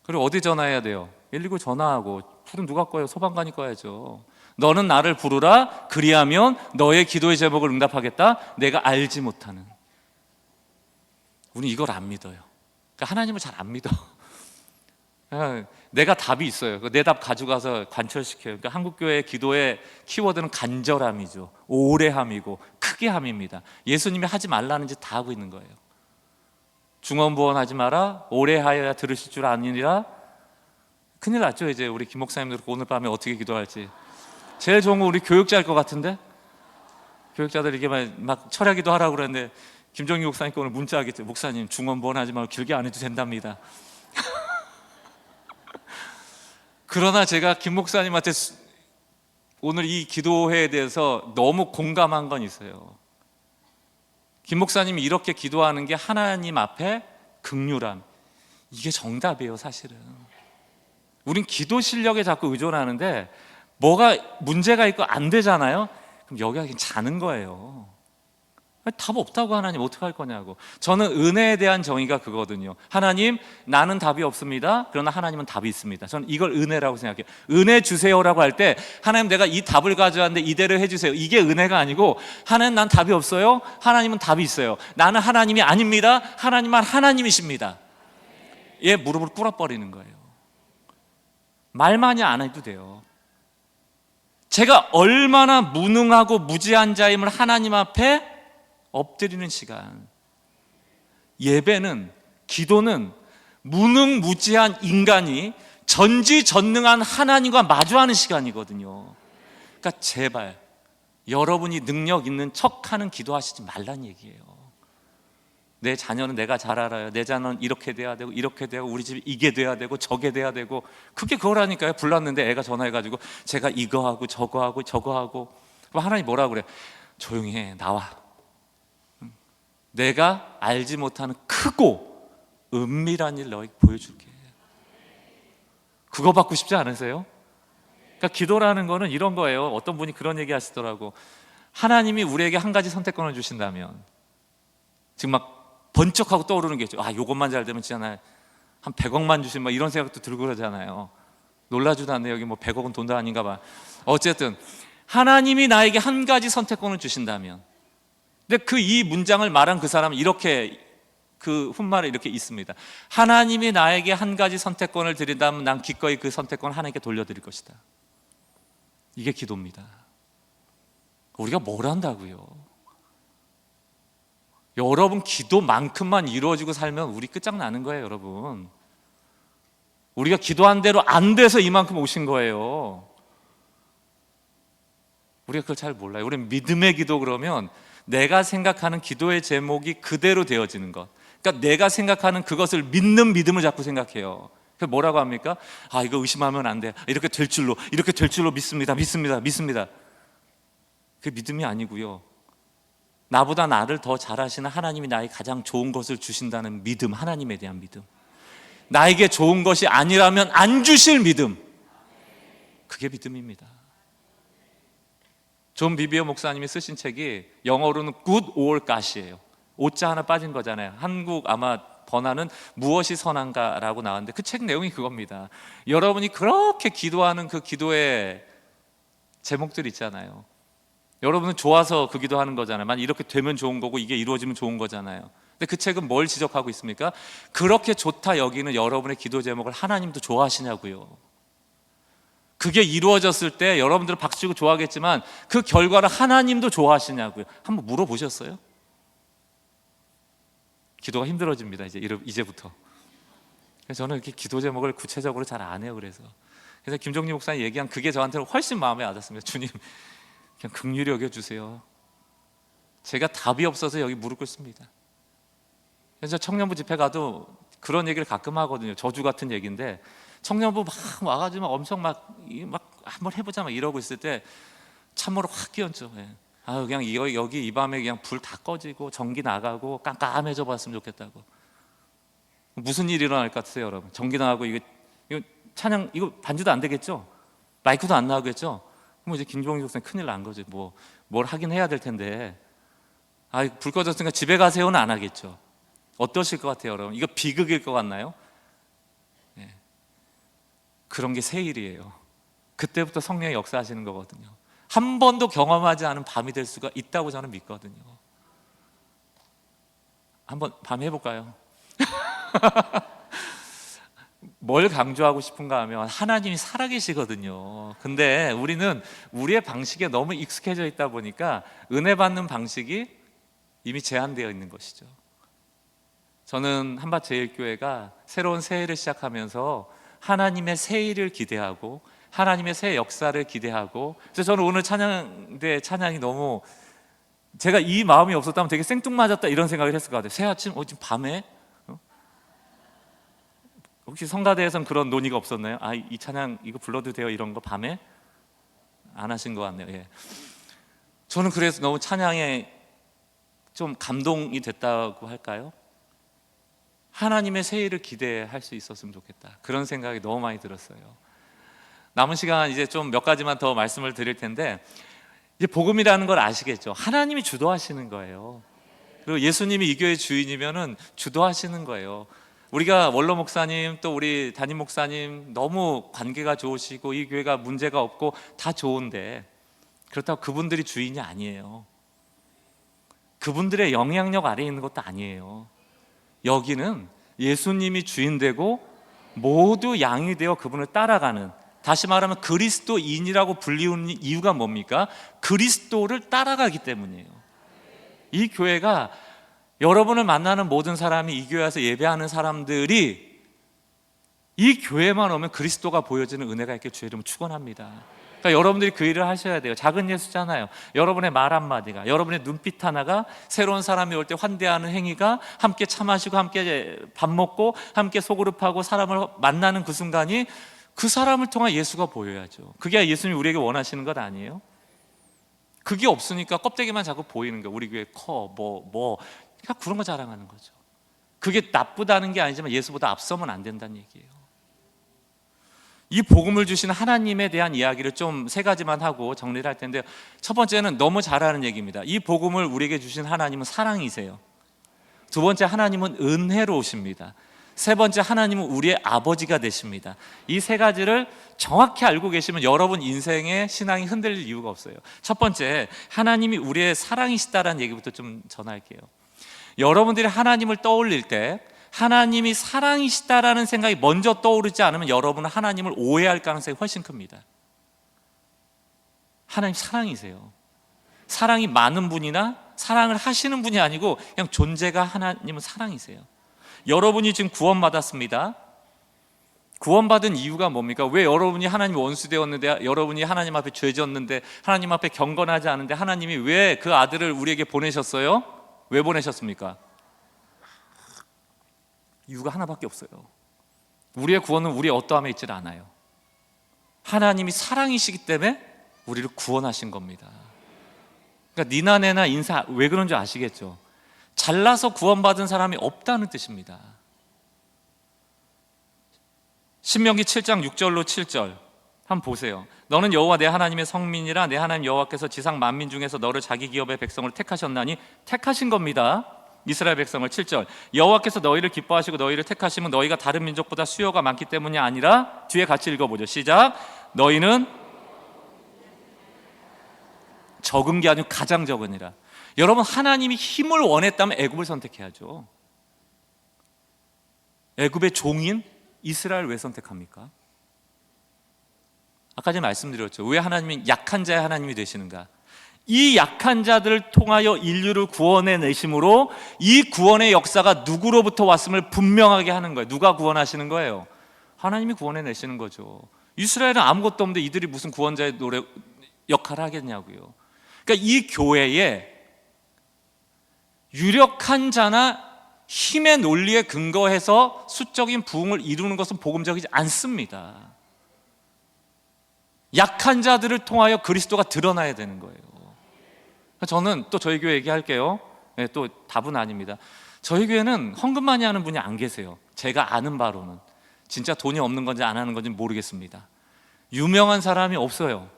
그리고 어디 전화해야 돼요? 119 전화하고 불은 누가 꺼요? 소방관이 꺼야죠. 너는 나를 부르라 그리하면 너의 기도의 제목을 응답하겠다. 내가 알지 못하는 우리 이걸 안 믿어요. 그러니까 하나님을 잘 안 믿어. 내가 답이 있어요. 내 답 가져가서 관철시켜요. 그러니까 한국교회 기도의 키워드는 간절함이죠. 오래함이고 크게 함입니다. 예수님이 하지 말라는 짓 다 하고 있는 거예요. 중언부언하지 마라. 오래하여야 들으실 줄 아니니라. 큰일 났죠. 이제 우리 김 목사님들 오늘 밤에 어떻게 기도할지. 제일 좋은 거 우리 교육자일 것 같은데. 교육자들 이게 막 철야기도 하라고 그러는데 김정희 목사님께 오늘 문자 하겠죠. 목사님 중언부언하지 말고 길게 안 해도 된답니다. 그러나 제가 김 목사님한테 오늘 이 기도회에 대해서 너무 공감한 건 있어요. 김 목사님이 이렇게 기도하는 게 하나님 앞에 긍휼함, 이게 정답이에요. 사실은 우린 기도 실력에 자꾸 의존하는데 뭐가 문제가 있고 안 되잖아요. 그럼 여기가 그냥 자는 거예요. 답 없다고 하나님 어떡할 거냐고. 저는 은혜에 대한 정의가 그거거든요. 하나님 나는 답이 없습니다. 그러나 하나님은 답이 있습니다. 저는 이걸 은혜라고 생각해요. 은혜 주세요라고 할 때 하나님 내가 이 답을 가져왔는데 이대로 해주세요. 이게 은혜가 아니고 하나님 난 답이 없어요. 하나님은 답이 있어요. 나는 하나님이 아닙니다. 하나님만 하나님이십니다. 얘 무릎을 꿇어버리는 거예요. 말 많이 안 해도 돼요. 제가 얼마나 무능하고 무지한 자임을 하나님 앞에 엎드리는 시간. 예배는, 기도는 무능무지한 인간이 전지전능한 하나님과 마주하는 시간이거든요. 그러니까 제발 여러분이 능력 있는 척하는 기도하시지 말란 얘기예요. 내 자녀는 내가 잘 알아요. 내 자녀는 이렇게 돼야 되고 이렇게 되고 우리 집이 이게 돼야 되고 저게 돼야 되고 그게 그거라니까요. 불났는데 애가 전화해가지고 제가 이거 하고 저거 하고 저거 하고 그럼 하나님 뭐라고 그래? 조용히 해. 나와. 내가 알지 못하는 크고 은밀한 일 너에게 보여줄게. 그거 받고 싶지 않으세요? 그러니까 기도라는 거는 이런 거예요. 어떤 분이 그런 얘기 하시더라고. 하나님이 우리에게 한 가지 선택권을 주신다면 지금 막 번쩍하고 떠오르는 게 있죠. 아, 요것만 잘 되면 진짜 한 100억만 주시면 막 이런 생각도 들고 그러잖아요. 놀라지도 않네. 여기 뭐 100억은 돈도 아닌가 봐. 어쨌든 하나님이 나에게 한 가지 선택권을 주신다면, 근데 그 이 문장을 말한 그 사람은 이렇게 그 훗말에 이렇게 있습니다. 하나님이 나에게 한 가지 선택권을 드린다면 난 기꺼이 그 선택권을 하나님께 돌려드릴 것이다. 이게 기도입니다. 우리가 뭘 한다고요? 여러분 기도만큼만 이루어지고 살면 우리 끝장나는 거예요. 여러분 우리가 기도한 대로 안 돼서 이만큼 오신 거예요. 우리가 그걸 잘 몰라요. 우리는 믿음의 기도 그러면 내가 생각하는 기도의 제목이 그대로 되어지는 것. 그러니까 내가 생각하는 그것을 믿는 믿음을 자꾸 생각해요. 그래서 뭐라고 합니까? 아, 이거 의심하면 안 돼. 이렇게 될 줄로 믿습니다. 그게 믿음이 아니고요. 나보다 나를 더 잘하시는 하나님이 나에게 가장 좋은 것을 주신다는 믿음, 하나님에 대한 믿음. 나에게 좋은 것이 아니라면 안 주실 믿음. 그게 믿음입니다. 존 비비어 목사님이 쓰신 책이 영어로는 Good or God이에요. 오자 하나 빠진 거잖아요. 한국 아마 번화는 무엇이 선한가라고 나왔는데 그 책 내용이 그겁니다. 여러분이 그렇게 기도하는 그 기도의 제목들 있잖아요. 여러분은 좋아서 그 기도하는 거잖아요. 만약 이렇게 되면 좋은 거고 이게 이루어지면 좋은 거잖아요. 근데 그 책은 뭘 지적하고 있습니까? 그렇게 좋다 여기는 여러분의 기도 제목을 하나님도 좋아하시냐고요. 그게 이루어졌을 때 여러분들은 박수치고 좋아하겠지만 그 결과를 하나님도 좋아하시냐고요. 한번 물어보셨어요? 기도가 힘들어집니다. 이제부터. 그래서 저는 이렇게 기도 제목을 구체적으로 잘 안 해요. 그래서 김종리 목사님 얘기한 그게 저한테는 훨씬 마음에 와닿습니다. 주님, 그냥 긍휼히 여겨주세요. 제가 답이 없어서 여기 무릎 꿇습니다. 그래서 청년부 집회 가도 그런 얘기를 가끔 하거든요. 저주 같은 얘기인데, 청년부 막 와가지고 엄청 막 한번 해보자 막 이러고 있을 때 참모로 확 끼얹죠. 예. 그냥 여기 이 밤에 그냥 불 다 꺼지고 전기 나가고 깜깜해져 봤으면 좋겠다고. 무슨 일이 일어날 것 같으세요, 여러분? 전기 나가고 이거 찬양 이거 반주도 안 되겠죠? 마이크도 안 나오겠죠? 그럼 이제 김종인 목사님 큰일 난 거죠. 뭘 하긴 해야 될 텐데. 불 꺼졌으니까 집에 가세요는 안 하겠죠. 어떠실 것 같아요, 여러분? 이거 비극일 것 같나요? 네. 그런 게 세일이에요. 그때부터 성령이 역사하시는 거거든요. 한 번도 경험하지 않은 밤이 될 수가 있다고 저는 믿거든요. 한번 밤 해볼까요? 뭘 강조하고 싶은가 하면 하나님이 살아계시거든요. 근데 우리는 우리의 방식에 너무 익숙해져 있다 보니까 은혜 받는 방식이 이미 제한되어 있는 것이죠. 저는 한밭제일교회가 새로운 새해를 시작하면서 하나님의 새일을 기대하고 하나님의 새 역사를 기대하고, 그래서 저는 오늘 찬양이 너무, 제가 이 마음이 없었다면 되게 생뚱맞았다 이런 생각을 했을 것 같아요. 새 아침 지금 밤에 혹시 성가대에선 그런 논의가 없었나요? 이 찬양 이거 불러도 돼요? 이런 거 밤에 안 하신 것 같네요. 예. 저는 그래서 너무 찬양에 좀 감동이 됐다고 할까요? 하나님의 새해를 기대할 수 있었으면 좋겠다, 그런 생각이 너무 많이 들었어요. 남은 시간 이제 좀 몇 가지만 더 말씀을 드릴 텐데, 이제 복음이라는 걸 아시겠죠? 하나님이 주도하시는 거예요. 그리고 예수님이 이 교회의 주인이면은 주도하시는 거예요. 우리가 원로 목사님 또 우리 담임 목사님 너무 관계가 좋으시고 이 교회가 문제가 없고 다 좋은데, 그렇다고 그분들이 주인이 아니에요. 그분들의 영향력 아래에 있는 것도 아니에요. 여기는 예수님이 주인 되고 모두 양이 되어 그분을 따라가는, 다시 말하면 그리스도인이라고 불리우는 이유가 뭡니까? 그리스도를 따라가기 때문이에요. 이 교회가, 여러분을 만나는 모든 사람이 이 교회 와서 예배하는 사람들이 이 교회만 오면 그리스도가 보여지는 은혜가 있게 주의 이름을 축원합니다. 그러니까 여러분들이 그 일을 하셔야 돼요. 작은 예수잖아요. 여러분의 말 한마디가, 여러분의 눈빛 하나가, 새로운 사람이 올 때 환대하는 행위가, 함께 차 마시고 함께 밥 먹고 함께 소그룹하고 사람을 만나는 그 순간이 그 사람을 통해 예수가 보여야죠. 그게 예수님이 우리에게 원하시는 것 아니에요? 그게 없으니까 껍데기만 자꾸 보이는 거예요. 우리 교회 그러니까 그런 거 자랑하는 거죠. 그게 나쁘다는 게 아니지만 예수보다 앞서면 안 된다는 얘기예요. 이 복음을 주신 하나님에 대한 이야기를 좀 세 가지만 하고 정리를 할 텐데, 첫 번째는 너무 잘 아는 얘기입니다. 이 복음을 우리에게 주신 하나님은 사랑이세요. 두 번째, 하나님은 은혜로우십니다. 세 번째, 하나님은 우리의 아버지가 되십니다. 이 세 가지를 정확히 알고 계시면 여러분 인생의 신앙이 흔들릴 이유가 없어요. 첫 번째, 하나님이 우리의 사랑이시다라는 얘기부터 좀 전할게요. 여러분들이 하나님을 떠올릴 때 하나님이 사랑이시다라는 생각이 먼저 떠오르지 않으면 여러분은 하나님을 오해할 가능성이 훨씬 큽니다. 하나님 사랑이세요. 사랑이 많은 분이나 사랑을 하시는 분이 아니고 그냥 존재가, 하나님은 사랑이세요. 여러분이 지금 구원받았습니다. 구원받은 이유가 뭡니까? 왜 여러분이 하나님 원수 되었는데, 여러분이 하나님 앞에 죄 지었는데, 하나님 앞에 경건하지 않은데 하나님이 왜 그 아들을 우리에게 보내셨어요? 왜 보내셨습니까? 이유가 하나밖에 없어요. 우리의 구원은 우리의 어떠함에 있질 않아요. 하나님이 사랑이시기 때문에 우리를 구원하신 겁니다. 그러니까 니나 내나 인사 왜 그런 줄 아시겠죠? 잘나서 구원받은 사람이 없다는 뜻입니다. 신명기 7장 6절로 7절 한번 보세요. 너는 여호와 내 하나님의 성민이라, 내 하나님 여호와께서 지상 만민 중에서 너를 자기 기업의 백성을 택하셨나니, 택하신 겁니다. 이스라엘 백성을. 7절, 여호와께서 너희를 기뻐하시고 너희를 택하시면 너희가 다른 민족보다 수요가 많기 때문이 아니라, 뒤에 같이 읽어보죠. 시작. 너희는 적은 게 아니고 가장 적으니라. 여러분, 하나님이 힘을 원했다면 애굽을 선택해야죠. 애굽의 종인 이스라엘 왜 선택합니까? 아까 전에 말씀드렸죠. 왜 하나님이 약한 자의 하나님이 되시는가? 이 약한 자들을 통하여 인류를 구원해 내심으로 이 구원의 역사가 누구로부터 왔음을 분명하게 하는 거예요. 누가 구원하시는 거예요? 하나님이 구원해 내시는 거죠. 이스라엘은 아무것도 없는데 이들이 무슨 구원자의 역할을 하겠냐고요. 그러니까 이 교회에 유력한 자나 힘의 논리에 근거해서 수적인 부흥을 이루는 것은 복음적이지 않습니다. 약한 자들을 통하여 그리스도가 드러나야 되는 거예요. 저는 또 저희 교회 얘기할게요. 네, 또 답은 아닙니다. 저희 교회는 헌금 많이 하는 분이 안 계세요. 제가 아는 바로는. 진짜 돈이 없는 건지 안 하는 건지 모르겠습니다. 유명한 사람이 없어요.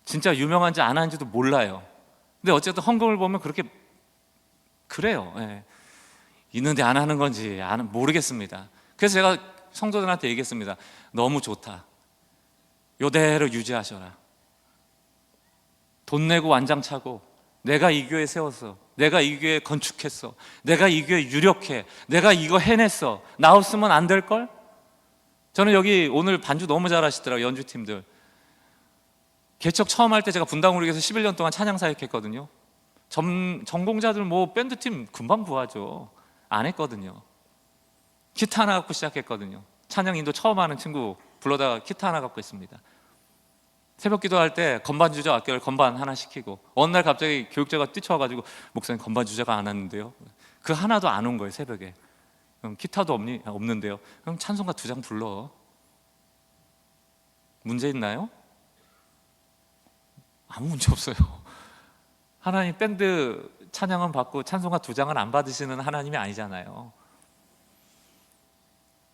진짜 유명한지 안 하는지도 몰라요. 근데 어쨌든 헌금을 보면 그렇게 그래요. 네. 있는데 안 하는 건지 모르겠습니다. 그래서 제가 성도들한테 얘기했습니다. 너무 좋다. 요대로 유지하셔라. 돈 내고 완장 차고 내가 이 교회 세웠어, 내가 이 교회 건축했어, 내가 이 교회 유력해, 내가 이거 해냈어, 나 없으면 안 될걸? 저는 여기 오늘 반주 너무 잘하시더라고요. 연주팀들. 개척 처음 할 때 제가 분당우리에서 11년 동안 찬양 사역했거든요. 전공자들 뭐 밴드팀 금방 구하죠. 안 했거든요. 기타 하나 갖고 시작했거든요. 찬양 인도 처음 하는 친구 불러다가 기타 하나 갖고 있습니다. 새벽 기도할 때 건반 주자 아껴 건반 하나 시키고, 어느 날 갑자기 교육자가 뛰쳐와가지고 목사님 건반 주자가 안 왔는데요. 그 하나도 안 온 거예요. 새벽에. 그럼 기타도 없는데요. 그럼 찬송가 2장 불러. 문제 있나요? 아무 문제 없어요. 하나님 밴드 찬양은 받고 찬송가 2장은 안 받으시는 하나님이 아니잖아요.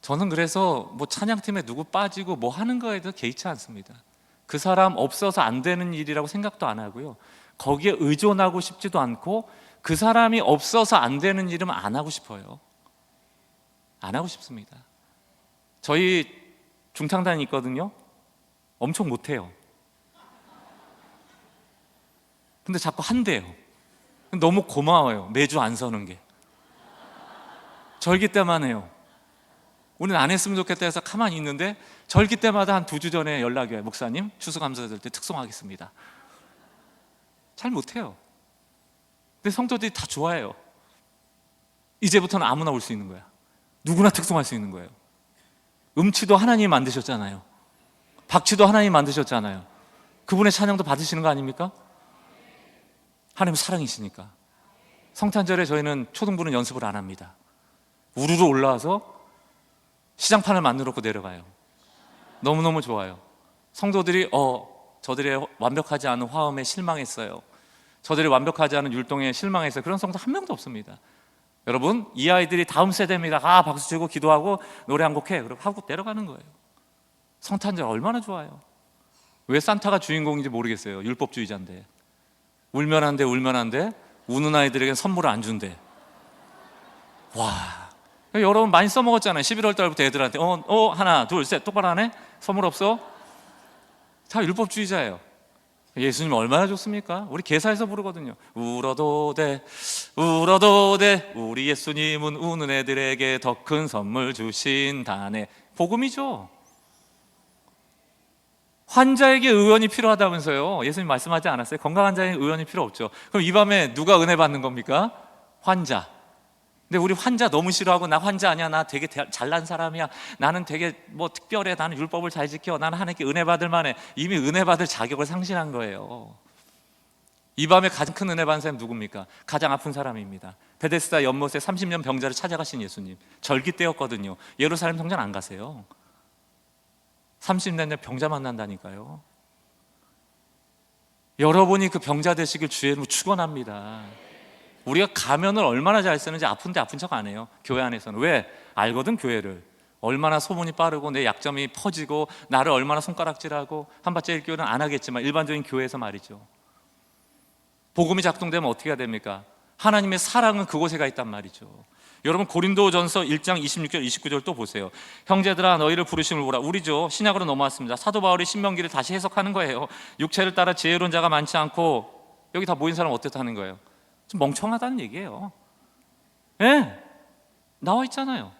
저는 그래서 뭐 찬양팀에 누구 빠지고 뭐 하는 거에 대해서 개의치 않습니다. 그 사람 없어서 안 되는 일이라고 생각도 안 하고요. 거기에 의존하고 싶지도 않고, 그 사람이 없어서 안 되는 일은 안 하고 싶어요. 안 하고 싶습니다. 저희 중창단이 있거든요. 엄청 못해요. 근데 자꾸 한대요. 너무 고마워요. 매주 안 서는 게. 절기 때만 해요. 우리는 안 했으면 좋겠다 해서 가만히 있는데 절기 때마다 한 2주 전에 연락이 와요. 목사님 추수감사 될 때 특송하겠습니다. 잘 못해요. 근데 성도들이 다 좋아해요. 이제부터는 아무나 올 수 있는 거야. 누구나 특송할 수 있는 거예요. 음치도 하나님이 만드셨잖아요. 박치도 하나님이 만드셨잖아요. 그분의 찬양도 받으시는 거 아닙니까? 하나님은 사랑이시니까. 성탄절에 저희는 초등부는 연습을 안 합니다. 우르르 올라와서 시장판을 만들어 놓고 내려가요. 너무너무 좋아요. 성도들이 저들의 완벽하지 않은 화음에 실망했어요, 저들의 완벽하지 않은 율동에 실망했어요, 그런 성도 한 명도 없습니다. 여러분, 이 아이들이 다음 세대입니다. 박수 치고 기도하고 노래 한 곡 해, 그러고 하고 내려가는 거예요. 성탄절 얼마나 좋아요. 왜 산타가 주인공인지 모르겠어요. 율법주의자인데. 울면 안 돼, 울면 안 돼. 우는 아이들에겐 선물을 안 준대. 와, 여러분 많이 써먹었잖아요. 11월 달부터 애들한테 하나 둘 셋 똑바로 하네? 선물 없어? 다 율법주의자예요. 예수님 얼마나 좋습니까? 우리 개사에서 부르거든요. 울어도 돼, 울어도 돼, 우리 예수님은 우는 애들에게 더 큰 선물 주신다네. 복음이죠. 환자에게 의원이 필요하다면서요. 예수님 말씀하지 않았어요? 건강한 자에게 의원이 필요 없죠. 그럼 이 밤에 누가 은혜 받는 겁니까? 환자. 근데 우리 환자 너무 싫어하고, 나 환자 아니야, 나 되게 잘난 사람이야, 나는 되게 뭐 특별해, 나는 율법을 잘 지켜, 나는 하나님께 은혜 받을 만해. 이미 은혜 받을 자격을 상실한 거예요. 이 밤에 가장 큰 은혜 받은 사람이 누굽니까? 가장 아픈 사람입니다. 베데스다 연못에 30년 병자를 찾아가신 예수님. 절기 때였거든요. 예루살렘 성전 안 가세요. 30년 내 병자 만난다니까요. 여러분이 그 병자 되시길 주의 이름으로 축원합니다. 우리가 가면을 얼마나 잘 쓰는지 아픈데 아픈 척 안 해요. 교회 안에서는. 왜? 알거든, 교회를. 얼마나 소문이 빠르고 내 약점이 퍼지고 나를 얼마나 손가락질하고. 한밭제일교회는 안 하겠지만 일반적인 교회에서 말이죠. 복음이 작동되면 어떻게 해야 됩니까? 하나님의 사랑은 그곳에 가 있단 말이죠. 여러분, 고린도전서 1장 26절 29절 또 보세요. 형제들아, 너희를 부르심을 보라. 우리죠. 신약으로 넘어왔습니다. 사도 바울이 신명기를 다시 해석하는 거예요. 육체를 따라 지혜로운 자가 많지 않고. 여기 다 모인 사람 어떻다는 거예요? 좀 멍청하다는 얘기예요. 예, 나와 있잖아요.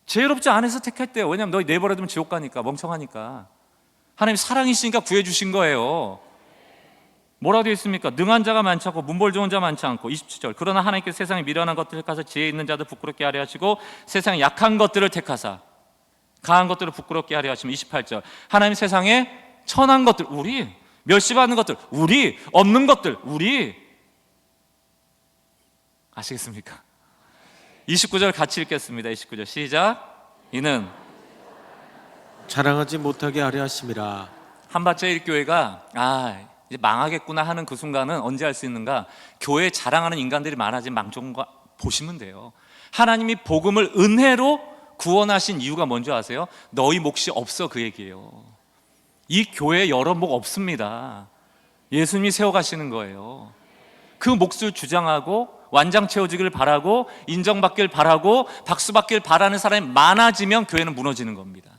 지혜롭지 않아서 택했대요. 왜냐하면 너희 내버려두면 지옥 가니까, 멍청하니까. 하나님 사랑이시니까 구해주신 거예요. 뭐라 되어 있습니까? 능한 자가 많지 않고 문벌 좋은 자 많지 않고. 27절, 그러나 하나님께서 세상에 미련한 것들을 택하사 지혜 있는 자들 부끄럽게 하려 하시고 세상에 약한 것들을 택하사 강한 것들을 부끄럽게 하려 하시면. 28절, 하나님 세상에 천한 것들, 우리 멸시받는 것들, 우리 없는 것들, 우리. 아시겠습니까? 29절 같이 읽겠습니다. 29절 시작. 이는 자랑하지 못하게 하려 하심이라. 한밭제일교회가 이제 망하겠구나 하는 그 순간은 언제 할 수 있는가? 교회에 자랑하는 인간들이 많아진 망종과 보시면 돼요. 하나님이 복음을 은혜로 구원하신 이유가 뭔지 아세요? 너희 몫이 없어, 그 얘기예요. 이 교회에 여러 목 없습니다. 예수님이 세워가시는 거예요. 그 몫을 주장하고 완장 채워지기를 바라고 인정받길 바라고 박수받길 바라는 사람이 많아지면 교회는 무너지는 겁니다.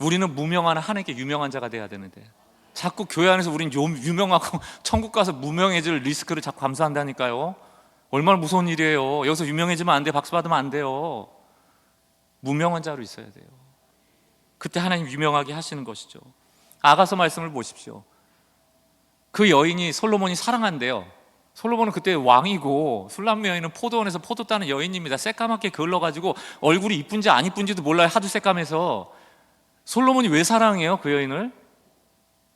우리는 무명한 하나님께 유명한 자가 돼야 되는데 자꾸 교회 안에서 우린 유명하고 천국 가서 무명해질 리스크를 자꾸 감수한다니까요. 얼마나 무서운 일이에요. 여기서 유명해지면 안 돼요. 박수 받으면 안 돼요. 무명한 자로 있어야 돼요. 그때 하나님 유명하게 하시는 것이죠. 아가서 말씀을 보십시오. 그 여인이 솔로몬이 사랑한대요. 솔로몬은 그때 왕이고 술람미 여인은 포도원에서 포도 따는 여인입니다. 새까맣게 그을러가지고 얼굴이 이쁜지 안 이쁜지도 몰라요. 하도 새까매서. 솔로몬이 왜 사랑해요, 그 여인을?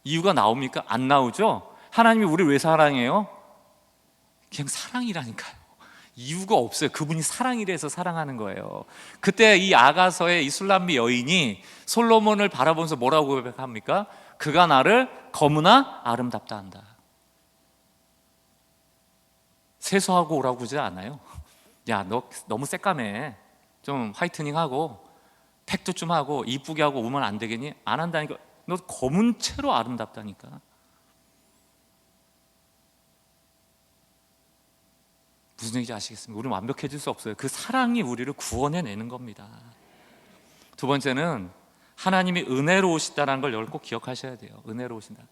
이유가 나옵니까? 안 나오죠? 하나님이 우리를 왜 사랑해요? 그냥 사랑이라니까요. 이유가 없어요. 그분이 사랑이라서 사랑하는 거예요. 그때 이 아가서의 이 술람미 여인이 솔로몬을 바라보면서 뭐라고 고백합니까? 그가 나를 거무나 아름답다 한다. 세수하고 오라고 그러지 않아요. 야, 너 너무 새까매. 좀 화이트닝하고 팩도 좀 하고 이쁘게 하고 오면 안 되겠니? 안 한다니까. 너 검은 채로 아름답다니까. 무슨 얘기인지 아시겠습니까? 우리는 완벽해질 수 없어요. 그 사랑이 우리를 구원해내는 겁니다. 두 번째는 하나님이 은혜로우시다는 걸 여러분 꼭 기억하셔야 돼요. 은혜로우신다.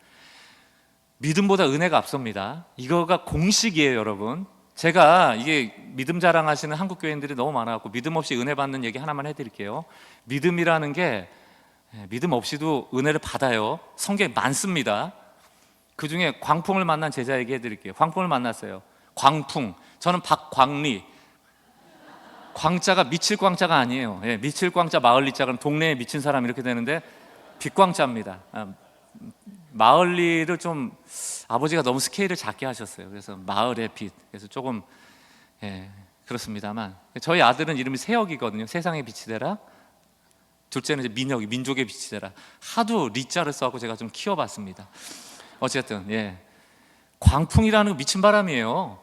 믿음보다 은혜가 앞섭니다. 이거가 공식이에요, 여러분. 제가 이게 믿음 자랑하시는 한국 교인들이 너무 많아갖고 믿음 없이 은혜 받는 얘기 하나만 해드릴게요. 믿음이라는 게 믿음 없이도 은혜를 받아요. 성경에 많습니다. 그 중에 광풍을 만난 제자 얘기해드릴게요. 광풍을 만났어요. 광풍. 저는 박광리. 광자가 미칠 광자가 아니에요. 미칠 광자 마을리자 그럼 동네에 미친 사람 이렇게 되는데 빛광자입니다. 마을리를 좀 아버지가 너무 스케일을 작게 하셨어요. 그래서 마을의 빛. 그래서 조금 그렇습니다만 저희 아들은 이름이 세혁이거든요. 세상의 빛이 되라. 둘째는 이제 민혁이, 민족의 빛이 되라. 하도 리자를 써갖고 제가 좀 키워봤습니다. 어쨌든 광풍이라는 거 미친 바람이에요.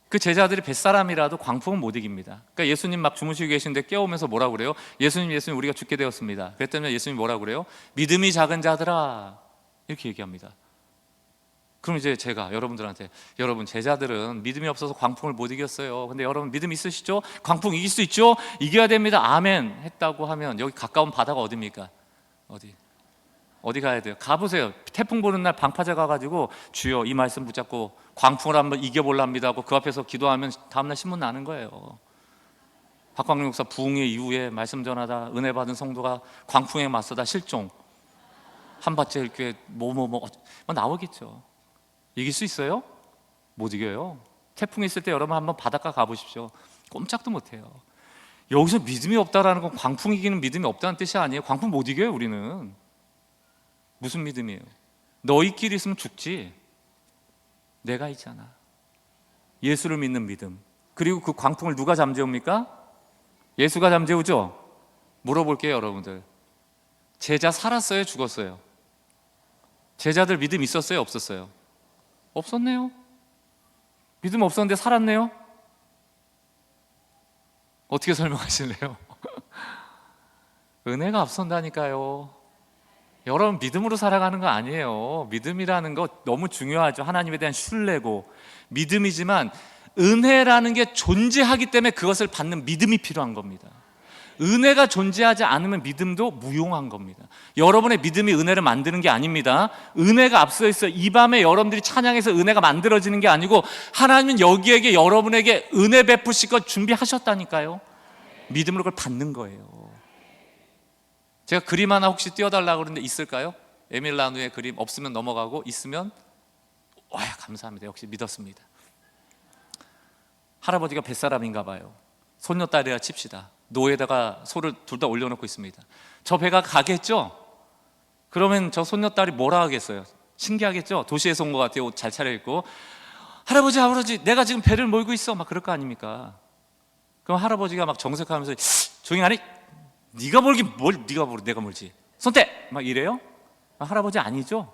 그 제자들이 뱃사람이라도 광풍은 못 이깁니다. 그러니까 예수님 막 주무시고 계신데 깨우면서 뭐라고 그래요? 예수님 우리가 죽게 되었습니다. 그랬더니 예수님 뭐라고 그래요? 믿음이 작은 자들아, 이렇게 얘기합니다. 그럼 이제 제가 여러분들한테, 여러분 제자들은 믿음이 없어서 광풍을 못 이겼어요. 근데 여러분 믿음 있으시죠? 광풍 이길 수 있죠? 이겨야 됩니다. 아멘 했다고 하면 여기 가까운 바다가 어디입니까? 어디 가야 돼요? 가보세요. 태풍 부는 날 방파제 가가지고 주여 이 말씀 붙잡고 광풍을 한번 이겨볼랍니다 하고 그 앞에서 기도하면 다음날 신문 나는 거예요. 박광룡 목사 부흥회 이후에 말씀 전하다 은혜 받은 성도가 광풍에 맞서다 실종. 한밭제일교회 나오겠죠. 이길 수 있어요? 못 이겨요. 태풍이 있을 때 여러분 한번 바닷가 가보십시오. 꼼짝도 못해요. 여기서 믿음이 없다라는 건 광풍 이기는 믿음이 없다는 뜻이 아니에요. 광풍 못 이겨요. 우리는 무슨 믿음이에요? 너희끼리 있으면 죽지. 내가 있잖아. 예수를 믿는 믿음. 그리고 그 광풍을 누가 잠재웁니까? 예수가 잠재우죠? 물어볼게요, 여러분들. 제자 살았어요? 죽었어요? 제자들 믿음 있었어요? 없었어요? 없었네요. 믿음 없었는데 살았네요. 어떻게 설명하실래요? 은혜가 앞선다니까요. 여러분 믿음으로 살아가는 거 아니에요. 믿음이라는 거 너무 중요하죠. 하나님에 대한 신뢰고 믿음이지만 은혜라는 게 존재하기 때문에 그것을 받는 믿음이 필요한 겁니다. 은혜가 존재하지 않으면 믿음도 무용한 겁니다. 여러분의 믿음이 은혜를 만드는 게 아닙니다. 은혜가 앞서 있어요. 이 밤에 여러분들이 찬양해서 은혜가 만들어지는 게 아니고 하나님은 여기에게 여러분에게 은혜 베푸실 것 준비하셨다니까요. 믿음으로 그걸 받는 거예요. 제가 그림 하나 혹시 띄워달라고 그러는데 있을까요? 에밀 라누의 그림 없으면 넘어가고 있으면 와 감사합니다. 역시 믿었습니다. 할아버지가 뱃사람인가 봐요. 손녀딸이라 칩시다. 노에다가 소를 둘 다 올려놓고 있습니다. 저 배가 가겠죠? 그러면 저 손녀딸이 뭐라 하겠어요? 신기하겠죠? 도시에서 온 것 같아요. 옷 잘 차려입고. 할아버지 아버지 내가 지금 배를 몰고 있어 막 그럴 거 아닙니까? 그럼 할아버지가 막 정색하면서 조용히 하니? 네가 몰긴 뭘 네가 몰 내가 몰지 손대! 막 이래요? 할아버지 아니죠?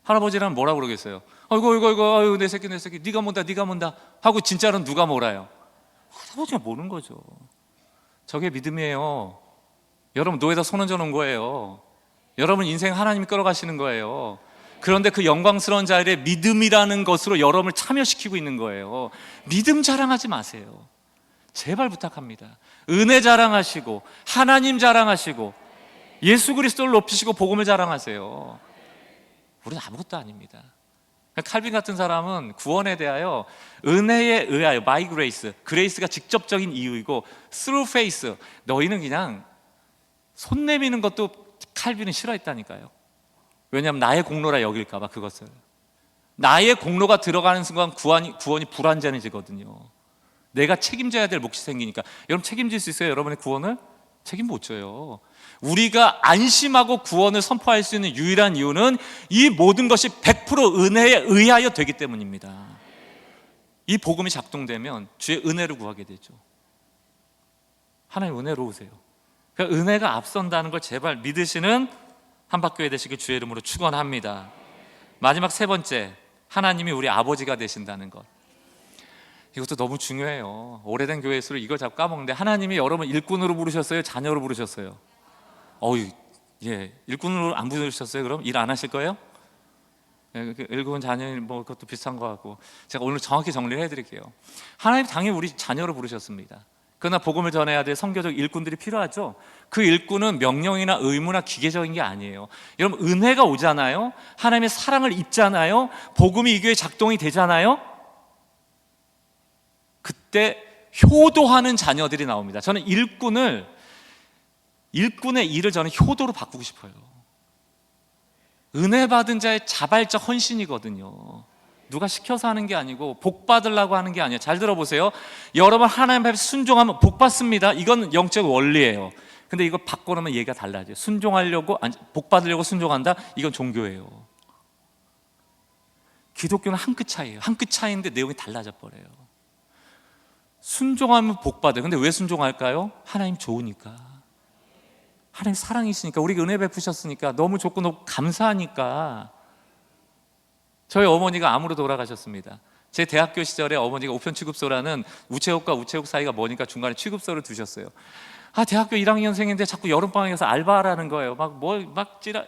할아버지라면 뭐라 그러겠어요? 아이고 내 새끼 네가 뭔다 하고 진짜로는 누가 몰아요? 할아버지가 모르는 거죠. 저게 믿음이에요. 여러분 노에다 손 얹어 놓은 거예요. 여러분 인생 하나님이 끌어가시는 거예요. 그런데 그 영광스러운 자리에 믿음이라는 것으로 여러분을 참여시키고 있는 거예요. 믿음 자랑하지 마세요. 제발 부탁합니다. 은혜 자랑하시고 하나님 자랑하시고 예수 그리스도를 높이시고 복음을 자랑하세요. 우리는 아무것도 아닙니다. 칼빈 같은 사람은 구원에 대하여 은혜에 의하여 by grace, 그레이스가 직접적인 이유이고 through faith, 너희는 그냥 손 내미는 것도 칼빈은 싫어했다니까요. 왜냐하면 나의 공로라 여길까 봐. 그것을 나의 공로가 들어가는 순간 구원이 불완전해지거든요. 내가 책임져야 될 몫이 생기니까. 여러분 책임질 수 있어요? 여러분의 구원을? 책임 못 져요. 우리가 안심하고 구원을 선포할 수 있는 유일한 이유는 이 모든 것이 100% 은혜에 의하여 되기 때문입니다. 이 복음이 작동되면 주의 은혜를 구하게 되죠. 하나님 은혜로우세요. 그러니까 은혜가 앞선다는 걸 제발 믿으시는 한박교회 되시길 주의 이름으로 축원합니다. 마지막 세 번째, 하나님이 우리 아버지가 되신다는 것. 이것도 너무 중요해요. 오래된 교회일수록 이걸 자꾸 까먹는데, 하나님이 여러분 일꾼으로 부르셨어요? 자녀로 부르셨어요? 일꾼으로 안 부르셨어요? 그럼 일 안 하실 거예요? 일꾼 자녀 뭐 그것도 비슷한 거 같고, 제가 오늘 정확히 정리를 해드릴게요. 하나님 당연히 우리 자녀로 부르셨습니다. 그러나 복음을 전해야 될 선교적 일꾼들이 필요하죠. 그 일꾼은 명령이나 의무나 기계적인 게 아니에요. 여러분 은혜가 오잖아요. 하나님의 사랑을 입잖아요. 복음이 이 교회에 작동이 되잖아요. 그때 효도하는 자녀들이 나옵니다. 저는 일꾼의 일을 저는 효도로 바꾸고 싶어요. 은혜 받은 자의 자발적 헌신이거든요. 누가 시켜서 하는 게 아니고 복 받으려고 하는 게 아니에요. 잘 들어보세요. 여러분 하나님 앞에 순종하면 복 받습니다. 이건 영적 원리예요. 근데 이거 바꿔놓으면 얘기가 달라져요. 순종하려고, 복 받으려고 순종한다? 이건 종교예요. 기독교는 한 끗 차이예요. 한 끗 차이인데 내용이 달라져 버려요. 순종하면 복 받아요. 근데 왜 순종할까요? 하나님 좋으니까, 하나님 사랑이시니까, 우리가 은혜 베푸셨으니까, 너무 좋고 너무 감사하니까. 저희 어머니가 암으로 돌아가셨습니다. 제 대학교 시절에 어머니가 우편 취급소라는 우체국과 우체국 사이가 머니까 중간에 취급소를 두셨어요. 대학교 1학년생인데 자꾸 여름방학에 가서 알바하라는 거예요.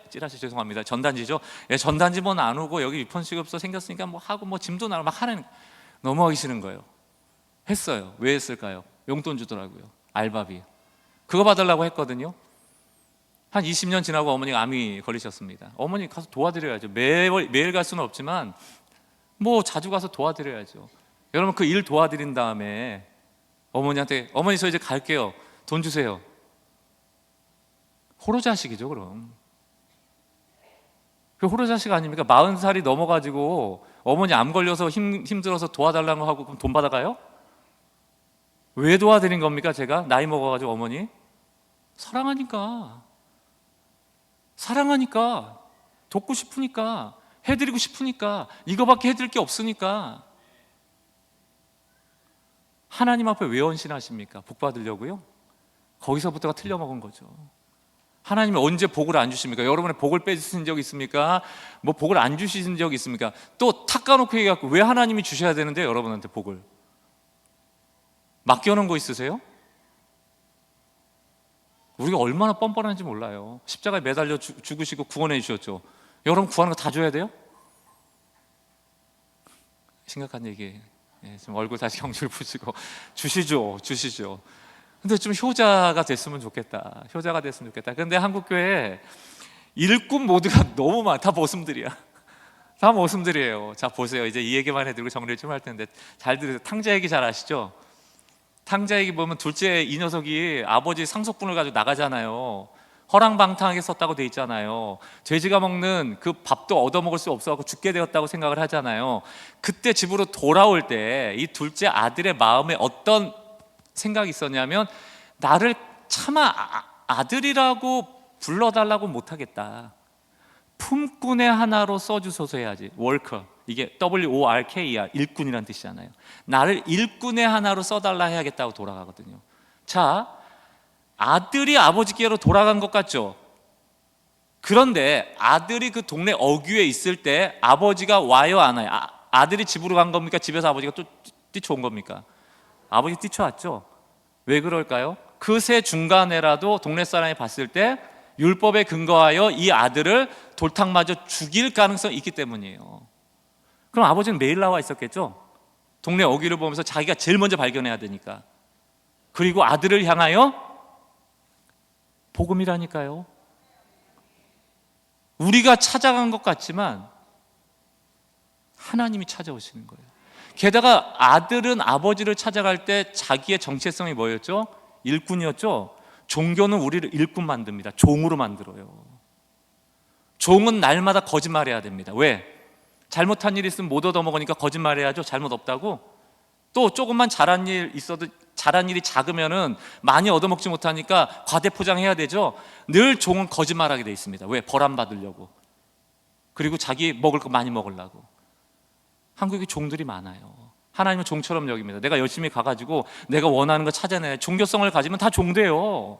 찌라시 죄송합니다. 전단지죠. 전단지 뭐 나누고 여기 우편 취급소 생겼으니까 뭐 하고 뭐 짐도 나누고 막 하는, 너무 하기 싫은 거예요. 했어요. 왜 했을까요? 용돈 주더라고요. 알바비. 그거 받으려고 했거든요. 한 20년 지나고 어머니가 암이 걸리셨습니다. 어머니 가서 도와드려야죠. 매일 갈 수는 없지만 뭐 자주 가서 도와드려야죠. 여러분 그 일 도와드린 다음에 어머니한테, 어머니 저 이제 갈게요. 돈 주세요. 호로자식이죠. 그럼 그 호로자식 아닙니까? 40살이 넘어가지고 어머니 암 걸려서 힘들어서 도와달라고 하고 그럼 돈 받아가요? 왜 도와드린 겁니까? 제가 나이 먹어가지고 어머니 사랑하니까, 돕고 싶으니까, 해드리고 싶으니까, 이거밖에 해드릴 게 없으니까. 하나님 앞에 왜 헌신하십니까? 복 받으려고요? 거기서부터가 틀려먹은 거죠. 하나님이 언제 복을 안 주십니까? 여러분의 복을 빼주신 적 있습니까? 뭐 복을 안 주신 적 있습니까? 또 탁까놓고 얘기하고 왜 하나님이 주셔야 되는데 여러분한테 복을 맡겨놓은 거 있으세요? 우리가 얼마나 뻔뻔한지 몰라요. 십자가에 매달려 죽으시고 구원해 주셨죠. 여러분 구하는 거 다 줘야 돼요? 심각한 얘기. 지금 얼굴 다시 경줄 푸시고 주시죠. 근데 좀 효자가 됐으면 좋겠다. 근데 한국교회 일꾼 모두가 너무 다 모습들이야. 다 모습들이에요. 자 보세요. 이제 이 얘기만 해드리고 정리를 좀 할 텐데 잘 들으세요. 탕자 얘기 잘 아시죠? 탕자 얘기 보면 둘째 이 녀석이 아버지 상속분을 가지고 나가잖아요. 허랑방탕하게 썼다고 돼 있잖아요. 돼지가 먹는 그 밥도 얻어먹을 수 없어서 죽게 되었다고 생각을 하잖아요. 그때 집으로 돌아올 때 이 둘째 아들의 마음에 어떤 생각이 있었냐면, 나를 차마 아들이라고 불러달라고 못하겠다. 품꾼의 하나로 써주소서 해야지. 월커, 이게 WORK야, 일꾼이란 뜻이잖아요. 나를 일꾼의 하나로 써달라 해야겠다고 돌아가거든요. 자, 아들이 아버지께로 돌아간 것 같죠? 그런데 아들이 그 동네 어귀에 있을 때 아버지가 와요, 안 와요? 아들이 집으로 간 겁니까? 집에서 아버지가 또 뛰쳐온 겁니까? 아버지 뛰쳐왔죠. 왜 그럴까요? 그 새 중간에라도 동네 사람이 봤을 때 율법에 근거하여 이 아들을 돌탕 맞아 죽일 가능성이 있기 때문이에요. 그럼 아버지는 매일 나와 있었겠죠? 동네 어귀를 보면서 자기가 제일 먼저 발견해야 되니까. 그리고 아들을 향하여 복음이라니까요. 우리가 찾아간 것 같지만 하나님이 찾아오시는 거예요. 게다가 아들은 아버지를 찾아갈 때 자기의 정체성이 뭐였죠? 일꾼이었죠. 종교는 우리를 일꾼 만듭니다. 종으로 만들어요. 종은 날마다 거짓말해야 됩니다. 왜? 잘못한 일 있으면 못 얻어먹으니까 거짓말해야죠. 잘못 없다고. 또 조금만 잘한 일 있어도 잘한 일이 작으면은 많이 얻어먹지 못하니까 과대포장해야 되죠. 늘 종은 거짓말하게 돼 있습니다. 왜? 벌 안 받으려고. 그리고 자기 먹을 거 많이 먹으려고. 한국에 종들이 많아요. 하나님은 종처럼 여깁니다. 내가 열심히 가가지고 내가 원하는 거 찾아내. 종교성을 가지면 다 종돼요.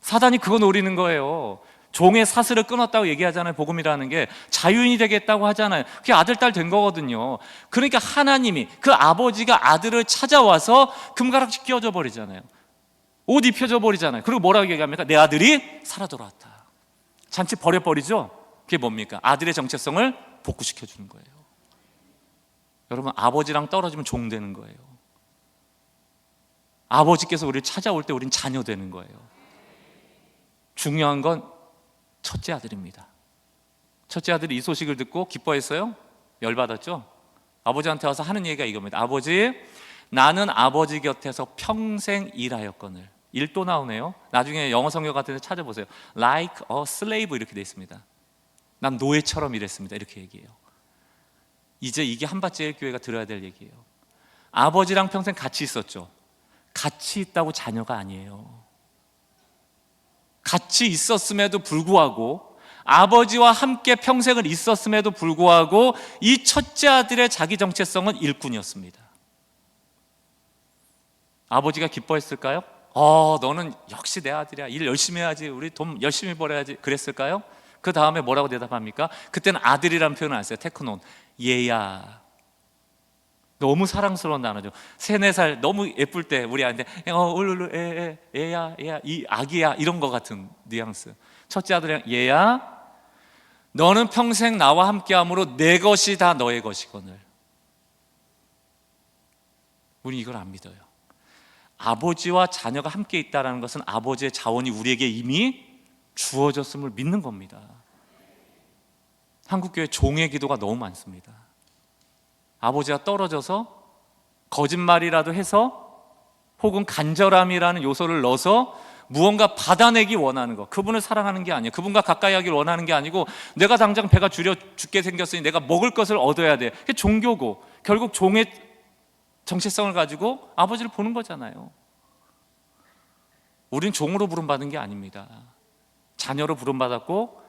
사단이 그거 노리는 거예요. 종의 사슬을 끊었다고 얘기하잖아요. 복음이라는 게 자유인이 되겠다고 하잖아요. 그게 아들, 딸 된 거거든요. 그러니까 하나님이, 그 아버지가 아들을 찾아와서 금가락지 끼워줘 버리잖아요. 옷 입혀줘 버리잖아요. 그리고 뭐라고 얘기합니까? 내 아들이 살아 돌아왔다. 잔치 버려버리죠. 그게 뭡니까? 아들의 정체성을 복구시켜 주는 거예요. 여러분, 아버지랑 떨어지면 종 되는 거예요. 아버지께서 우리를 찾아올 때 우린 자녀 되는 거예요. 중요한 건 첫째 아들입니다. 첫째 아들이 이 소식을 듣고 기뻐했어요? 열받았죠? 아버지한테 와서 하는 얘기가 이겁니다. 아버지, 나는 아버지 곁에서 평생 일하였거늘. 일도 나오네요. 나중에 영어 성경 같은 데 찾아보세요. Like a slave 이렇게 돼 있습니다. 난 노예처럼 일했습니다. 이렇게 얘기해요. 이제 이게 한밭제일교회가 들어야 될 얘기예요. 아버지랑 평생 같이 있었죠. 같이 있다고 자녀가 아니에요. 같이 있었음에도 불구하고, 아버지와 함께 평생을 있었음에도 불구하고 이 첫째 아들의 자기 정체성은 일꾼이었습니다. 아버지가 기뻐했을까요? 너는 역시 내 아들이야. 일 열심히 해야지. 우리 돈 열심히 벌어야지. 그랬을까요? 그 다음에 뭐라고 대답합니까? 그때는 아들이라는 표현을 안 써요. 테크논. 얘야. 너무 사랑스러운 단어죠. 3, 4살 너무 예쁠 때 우리 아이한테 울룰루 얘야 이 아기야 이런 거 같은 뉘앙스. 첫째 아들이랑 얘야, 너는 평생 나와 함께함으로 내 것이 다 너의 것이거늘. 우리 이걸 안 믿어요. 아버지와 자녀가 함께 있다는 것은 아버지의 자원이 우리에게 이미 주어졌음을 믿는 겁니다. 한국교회 종의 기도가 너무 많습니다. 아버지가 떨어져서 거짓말이라도 해서 혹은 간절함이라는 요소를 넣어서 무언가 받아내기 원하는 거. 그분을 사랑하는 게 아니에요. 그분과 가까이 하기를 원하는 게 아니고, 내가 당장 배가 줄여 죽게 생겼으니 내가 먹을 것을 얻어야 돼. 그게 종교고, 결국 종의 정체성을 가지고 아버지를 보는 거잖아요. 우린 종으로 부름받은 게 아닙니다. 자녀로 부름받았고,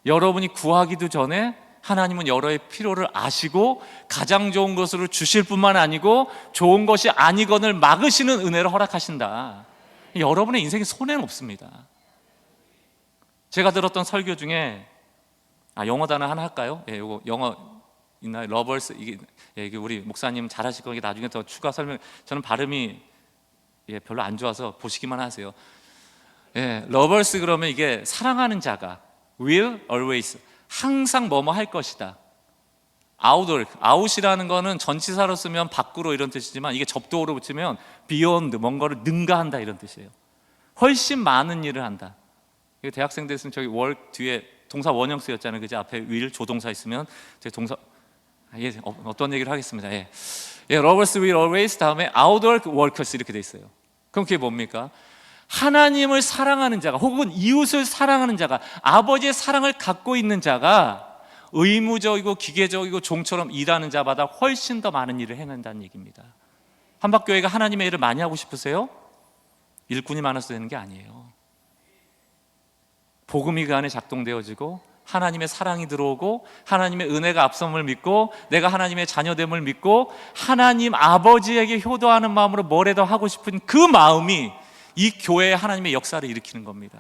여러분이 구하기도 전에 하나님은 여러의 필요를 아시고 가장 좋은 것으로 주실 뿐만 아니고 좋은 것이 아니거늘 막으시는 은혜를 허락하신다. 여러분의 인생에 손해는 없습니다. 제가 들었던 설교 중에 영어 단어 하나 할까요? 이거 영어 있나요? 러버스. 이게 우리 목사님 잘하실 거니까 나중에 더 추가 설명. 저는 발음이 별로 안 좋아서 보시기만 하세요. 러버스 그러면 이게 사랑하는 자가, will always, 항상 뭐뭐 할 것이다. out이라는 거는 전치사로 쓰면 밖으로 이런 뜻이지만, 이게 접두어로 붙이면 beyond, 뭔가를 능가한다 이런 뜻이에요. 훨씬 많은 일을 한다. 이거 대학생 됐으면 저기 work 뒤에 동사 원형 쓰였잖아요. 그죠? 앞에 will 조동사 있으면 제 동사 어떤 얘기를 하겠습니다. lovers will always 다음에 outwork workers 이렇게 돼 있어요. 그럼 그게 뭡니까? 하나님을 사랑하는 자가, 혹은 이웃을 사랑하는 자가, 아버지의 사랑을 갖고 있는 자가 의무적이고 기계적이고 종처럼 일하는 자보다 훨씬 더 많은 일을 해낸다는 얘기입니다. 한박교회가 하나님의 일을 많이 하고 싶으세요? 일꾼이 많아서 되는 게 아니에요. 복음이 그 안에 작동되어지고 하나님의 사랑이 들어오고 하나님의 은혜가 앞섬을 믿고 내가 하나님의 자녀됨을 믿고 하나님 아버지에게 효도하는 마음으로 뭐라도 하고 싶은 그 마음이 이 교회에 하나님의 역사를 일으키는 겁니다.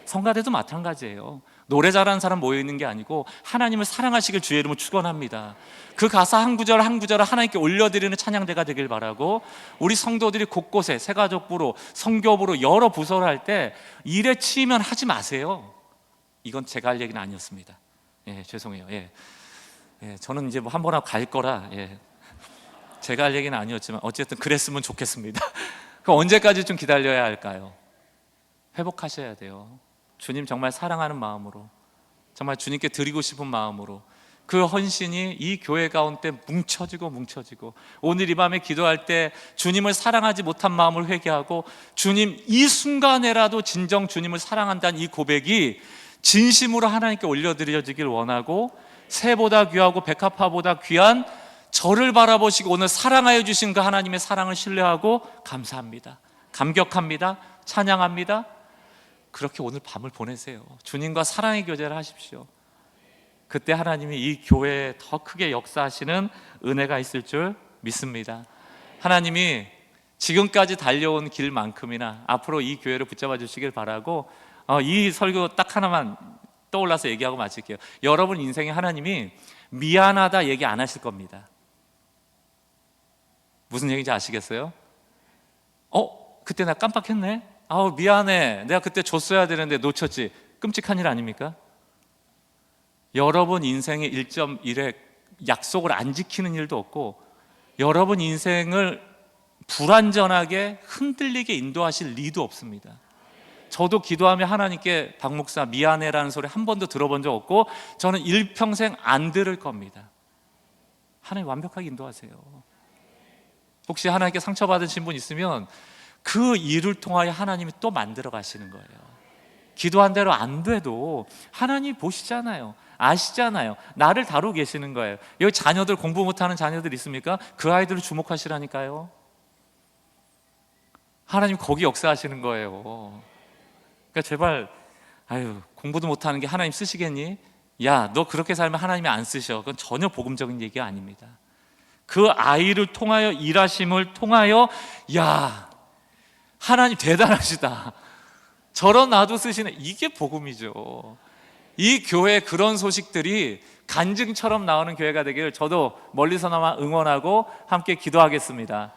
성가대도 마찬가지예요. 노래 잘하는 사람 모여있는 게 아니고 하나님을 사랑하시길 주의 이름으로 축원합니다. 그 가사 한 구절 한 구절을 하나님께 올려드리는 찬양대가 되길 바라고, 우리 성도들이 곳곳에 새가족부로 성교부로 여러 부서를 할 때 일에 치이면 하지 마세요. 이건 제가 할 얘기는 아니었습니다. 죄송해요. 저는 이제 뭐 한 번 하고 갈 거라 제가 할 얘기는 아니었지만 어쨌든 그랬으면 좋겠습니다. 그럼 언제까지 좀 기다려야 할까요? 회복하셔야 돼요. 주님 정말 사랑하는 마음으로, 정말 주님께 드리고 싶은 마음으로 그 헌신이 이 교회 가운데 뭉쳐지고 오늘 이 밤에 기도할 때 주님을 사랑하지 못한 마음을 회개하고 주님 이 순간에라도 진정 주님을 사랑한다는 이 고백이 진심으로 하나님께 올려드려지길 원하고, 새보다 귀하고 백합화보다 귀한 저를 바라보시고 오늘 사랑하여 주신 그 하나님의 사랑을 신뢰하고 감사합니다, 감격합니다, 찬양합니다. 그렇게 오늘 밤을 보내세요. 주님과 사랑의 교제를 하십시오. 그때 하나님이 이 교회에 더 크게 역사하시는 은혜가 있을 줄 믿습니다. 하나님이 지금까지 달려온 길만큼이나 앞으로 이 교회를 붙잡아 주시길 바라고, 이 설교 딱 하나만 떠올라서 얘기하고 마칠게요. 여러분 인생에 하나님이 미안하다 얘기 안 하실 겁니다. 무슨 얘기인지 아시겠어요? 그때 나 깜빡했네. 미안해, 내가 그때 줬어야 되는데 놓쳤지. 끔찍한 일 아닙니까? 여러분 인생의 1.1의 약속을 안 지키는 일도 없고, 여러분 인생을 불완전하게 흔들리게 인도하실 리도 없습니다. 저도 기도하며 하나님께 박 목사 미안해라는 소리 한 번도 들어본 적 없고 저는 일평생 안 들을 겁니다. 하나님 완벽하게 인도하세요. 혹시 하나님께 상처받으신 분 있으면 그 일을 통하여 하나님이 또 만들어 가시는 거예요. 기도한 대로 안 돼도 하나님이 보시잖아요, 아시잖아요, 나를 다루고 계시는 거예요. 여기 자녀들, 공부 못하는 자녀들 있습니까? 그 아이들을 주목하시라니까요. 하나님 거기 역사하시는 거예요. 그러니까 제발 공부도 못하는 게 하나님 쓰시겠니? 야, 너 그렇게 살면 하나님이 안 쓰셔. 그건 전혀 복음적인 얘기가 아닙니다. 그 아이를 통하여 일하심을 통하여 야, 하나님 대단하시다, 저런 나도 쓰시네, 이게 복음이죠. 이 교회 그런 소식들이 간증처럼 나오는 교회가 되기를 저도 멀리서나마 응원하고 함께 기도하겠습니다.